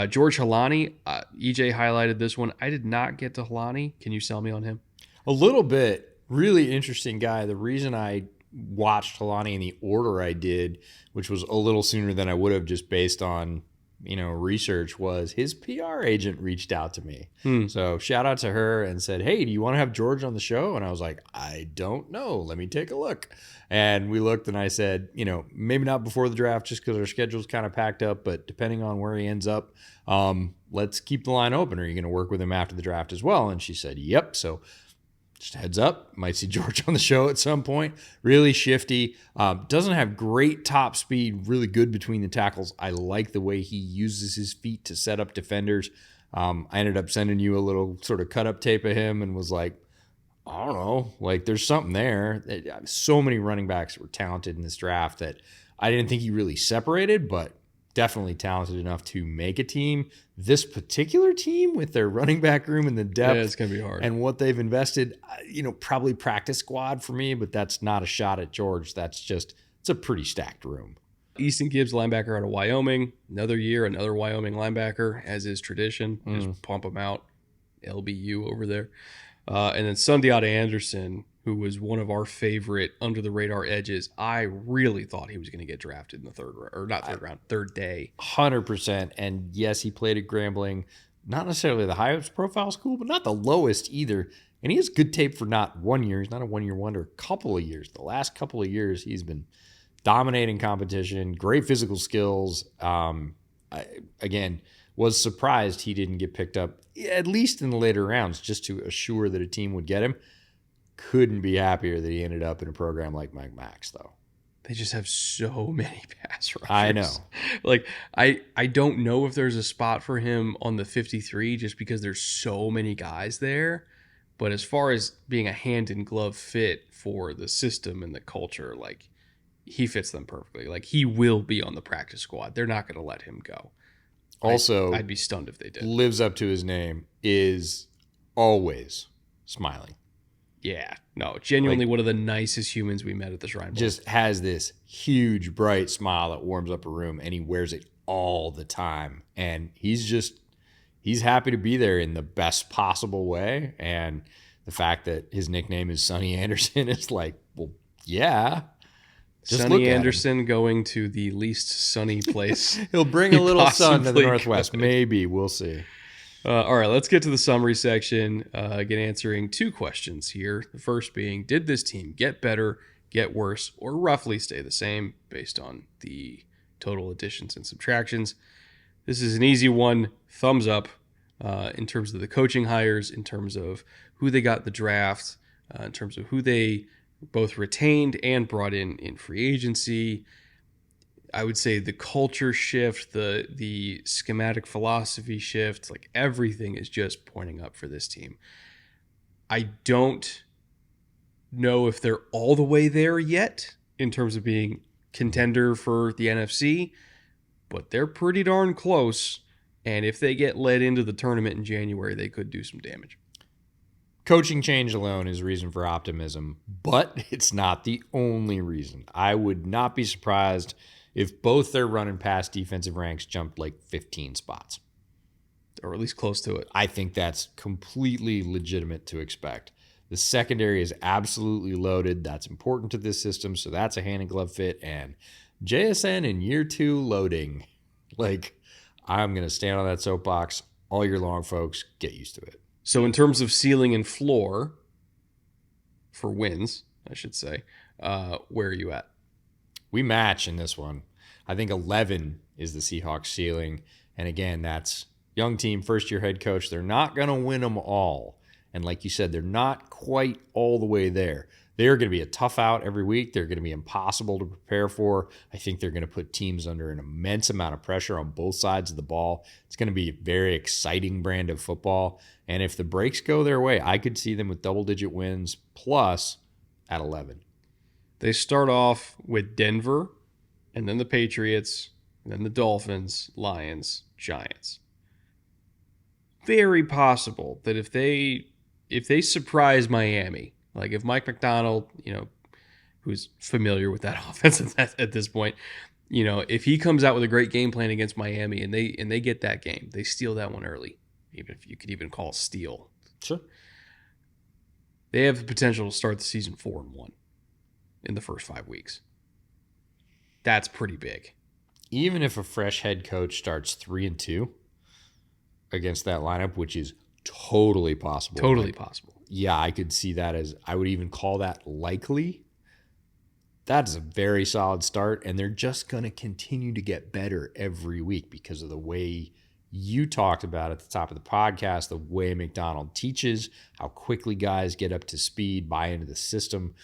George Halani, EJ highlighted this one. I did not get to Halani. Can you sell me on him? A little bit. Really interesting guy. The reason I watched Halani in the order I did, which was a little sooner than I would have just based on, research, was his PR agent reached out to me. So shout out to her and said, hey, do you want to have George on the show? And I was like, I don't know. Let me take a look. And we looked and I said, maybe not before the draft just because our schedule's kind of packed up, but depending on where he ends up, let's keep the line open. Are you going to work with him after the draft as well? And she said, yep. So just a heads up, might see George on the show at some point. Really shifty. Doesn't have great top speed, really good between the tackles. I like the way he uses his feet to set up defenders. I ended up sending you a little sort of cut up tape of him and was like, I don't know, like there's something there. So many running backs were talented in this draft that I didn't think he really separated, but definitely talented enough to make a team. This particular team with their running back room and the depth, it's going to be hard. And what they've invested, probably practice squad for me, but that's not a shot at George. It's a pretty stacked room. Easton Gibbs, linebacker out of Wyoming. Another year, another Wyoming linebacker, as is tradition. Just pump him out. LBU over there. And then Sundiata Anderson, who was one of our favorite under-the-radar edges. I really thought he was going to get drafted in the third day. 100%. And yes, he played at Grambling. Not necessarily the highest profile school, but not the lowest either. And he has good tape for not 1 year. He's not a one-year wonder, a couple of years. The last couple of years, he's been dominating competition, great physical skills. Again, was surprised he didn't get picked up, at least in the later rounds, just to assure that a team would get him. Couldn't be happier that he ended up in a program like Mike Max, though. They just have so many pass rushers. I know. Like, I don't know if there's a spot for him on the 53 just because there's so many guys there. But as far as being a hand-in-glove fit for the system and the culture, like, he fits them perfectly. Like, he will be on the practice squad. They're not going to let him go. Also, I'd be stunned if they did. Lives up to his name, is always smiling. Yeah, no, genuinely one of the nicest humans we met at the Shrine Bowl. Just has this huge, bright smile that warms up a room, and he wears it all the time. And he's happy to be there in the best possible way. And the fact that his nickname is Sonny Anderson is like, well, yeah. Sonny Anderson going to the least sunny place. He'll bring a little sun to the Northwest. Maybe. We'll see. All right, let's get to the summary section. Again, answering 2 questions here. The first being, did this team get better, get worse, or roughly stay the same based on the total additions and subtractions? This is an easy one. Thumbs up in terms of the coaching hires, in terms of who they got in the draft, in terms of who they both retained and brought in free agency. I would say the culture shift, the schematic philosophy shift, like everything is just pointing up for this team. I don't know if they're all the way there yet in terms of being contender for the NFC, but they're pretty darn close. And if they get led into the tournament in January, they could do some damage. Coaching change alone is reason for optimism, but it's not the only reason. I would not be surprised if both their run and pass defensive ranks jumped like 15 spots. Or at least close to it. I think that's completely legitimate to expect. The secondary is absolutely loaded. That's important to this system, so that's a hand-in-glove fit. And JSN in year 2 loading. Like, I'm going to stand on that soapbox all year long, folks. Get used to it. So in terms of ceiling and floor, for wins, I should say, where are you at? We match in this one. I think 11 is the Seahawks ceiling. And again, that's young team, first-year head coach. They're not going to win them all. And like you said, they're not quite all the way there. They're going to be a tough out every week. They're going to be impossible to prepare for. I think they're going to put teams under an immense amount of pressure on both sides of the ball. It's going to be a very exciting brand of football. And if the breaks go their way, I could see them with double-digit wins plus at 11. They start off with Denver, and then the Patriots, and then the Dolphins, Lions, Giants. Very possible that if they surprise Miami, like if Mike Macdonald, who's familiar with that offense at this point, if he comes out with a great game plan against Miami and they get that game, they steal that one early, even if you could even call steal. Sure. They have the potential to start the season 4-1 in the first 5 weeks. That's pretty big. Even if a fresh head coach starts 3-2 against that lineup, which is totally possible. Totally possible. Yeah, I could see that as, I would even call that likely. That is a very solid start, and they're just going to continue to get better every week because of the way you talked about at the top of the podcast, the way Macdonald teaches, how quickly guys get up to speed, buy into the system.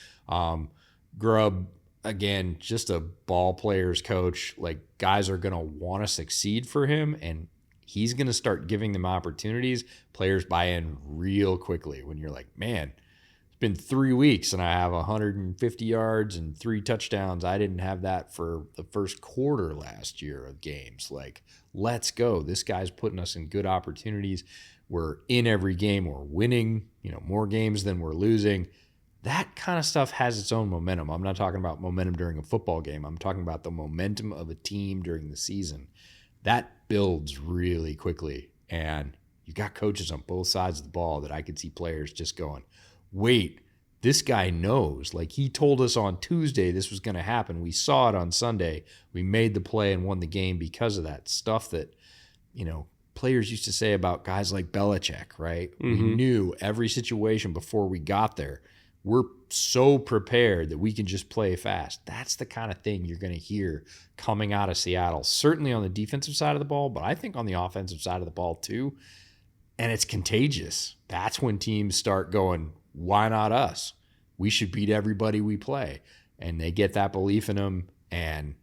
Grubb, again, just a ball player's coach. Like, guys are going to want to succeed for him, and he's going to start giving them opportunities. Players buy in real quickly when you're like, man, it's been 3 weeks and I have 150 yards and 3 touchdowns. I didn't have that for the first quarter last year of games. Like, let's go. This guy's putting us in good opportunities. We're in every game. We're winning, more games than we're losing. That kind of stuff has its own momentum. I'm not talking about momentum during a football game. I'm talking about the momentum of a team during the season. That builds really quickly. And you got coaches on both sides of the ball that I could see players just going, wait, this guy knows. Like, he told us on Tuesday this was going to happen. We saw it on Sunday. We made the play and won the game because of that stuff that, players used to say about guys like Belichick, right? Mm-hmm. We knew every situation before we got there. We're so prepared that we can just play fast. That's the kind of thing you're going to hear coming out of Seattle, certainly on the defensive side of the ball, but I think on the offensive side of the ball too. And it's contagious. That's when teams start going, why not us? We should beat everybody we play. And they get that belief in them, and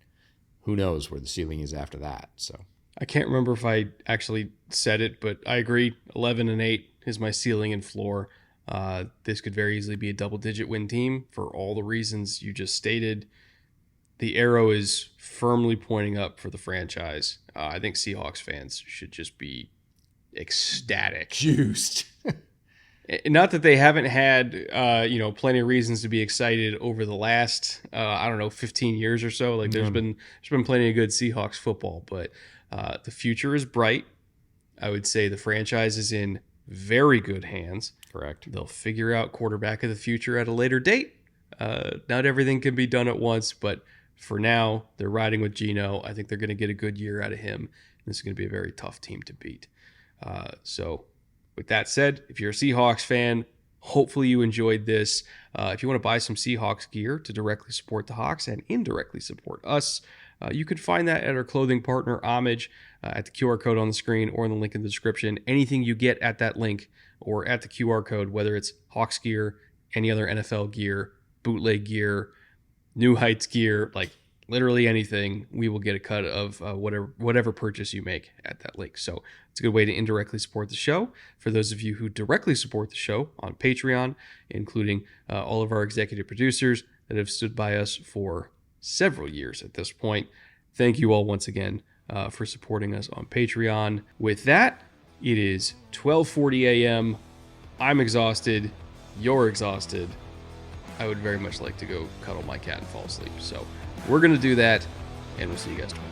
who knows where the ceiling is after that. So I can't remember if I actually said it, but I agree. 11-8 is my ceiling and floor. This could very easily be a double-digit win team for all the reasons you just stated. The arrow is firmly pointing up for the franchise. I think Seahawks fans should just be ecstatic. Juiced. Not that they haven't had, plenty of reasons to be excited over the last, 15 years or so. Like, there's been plenty of good Seahawks football, but the future is bright. I would say the franchise is in very good hands. Correct. They'll figure out quarterback of the future at a later date. Not everything can be done at once, but for now, they're riding with Geno. I think they're going to get a good year out of him. This is going to be a very tough team to beat. So with that said, if you're a Seahawks fan, hopefully you enjoyed this. If you want to buy some Seahawks gear to directly support the Hawks and indirectly support us, you can find that at our clothing partner, Homage, at the QR code on the screen or in the link in the description. Anything you get at that link or at the QR code, whether it's Hawks gear, any other NFL gear, bootleg gear, New Heights gear, like literally anything, we will get a cut of whatever purchase you make at that link. So it's a good way to indirectly support the show. For those of you who directly support the show on Patreon, including all of our executive producers that have stood by us for several years at this point, thank you all once again for supporting us on Patreon. With that, it is 12:40 a.m. I'm exhausted. You're exhausted. I would very much like to go cuddle my cat and fall asleep. So we're going to do that, and we'll see you guys tomorrow.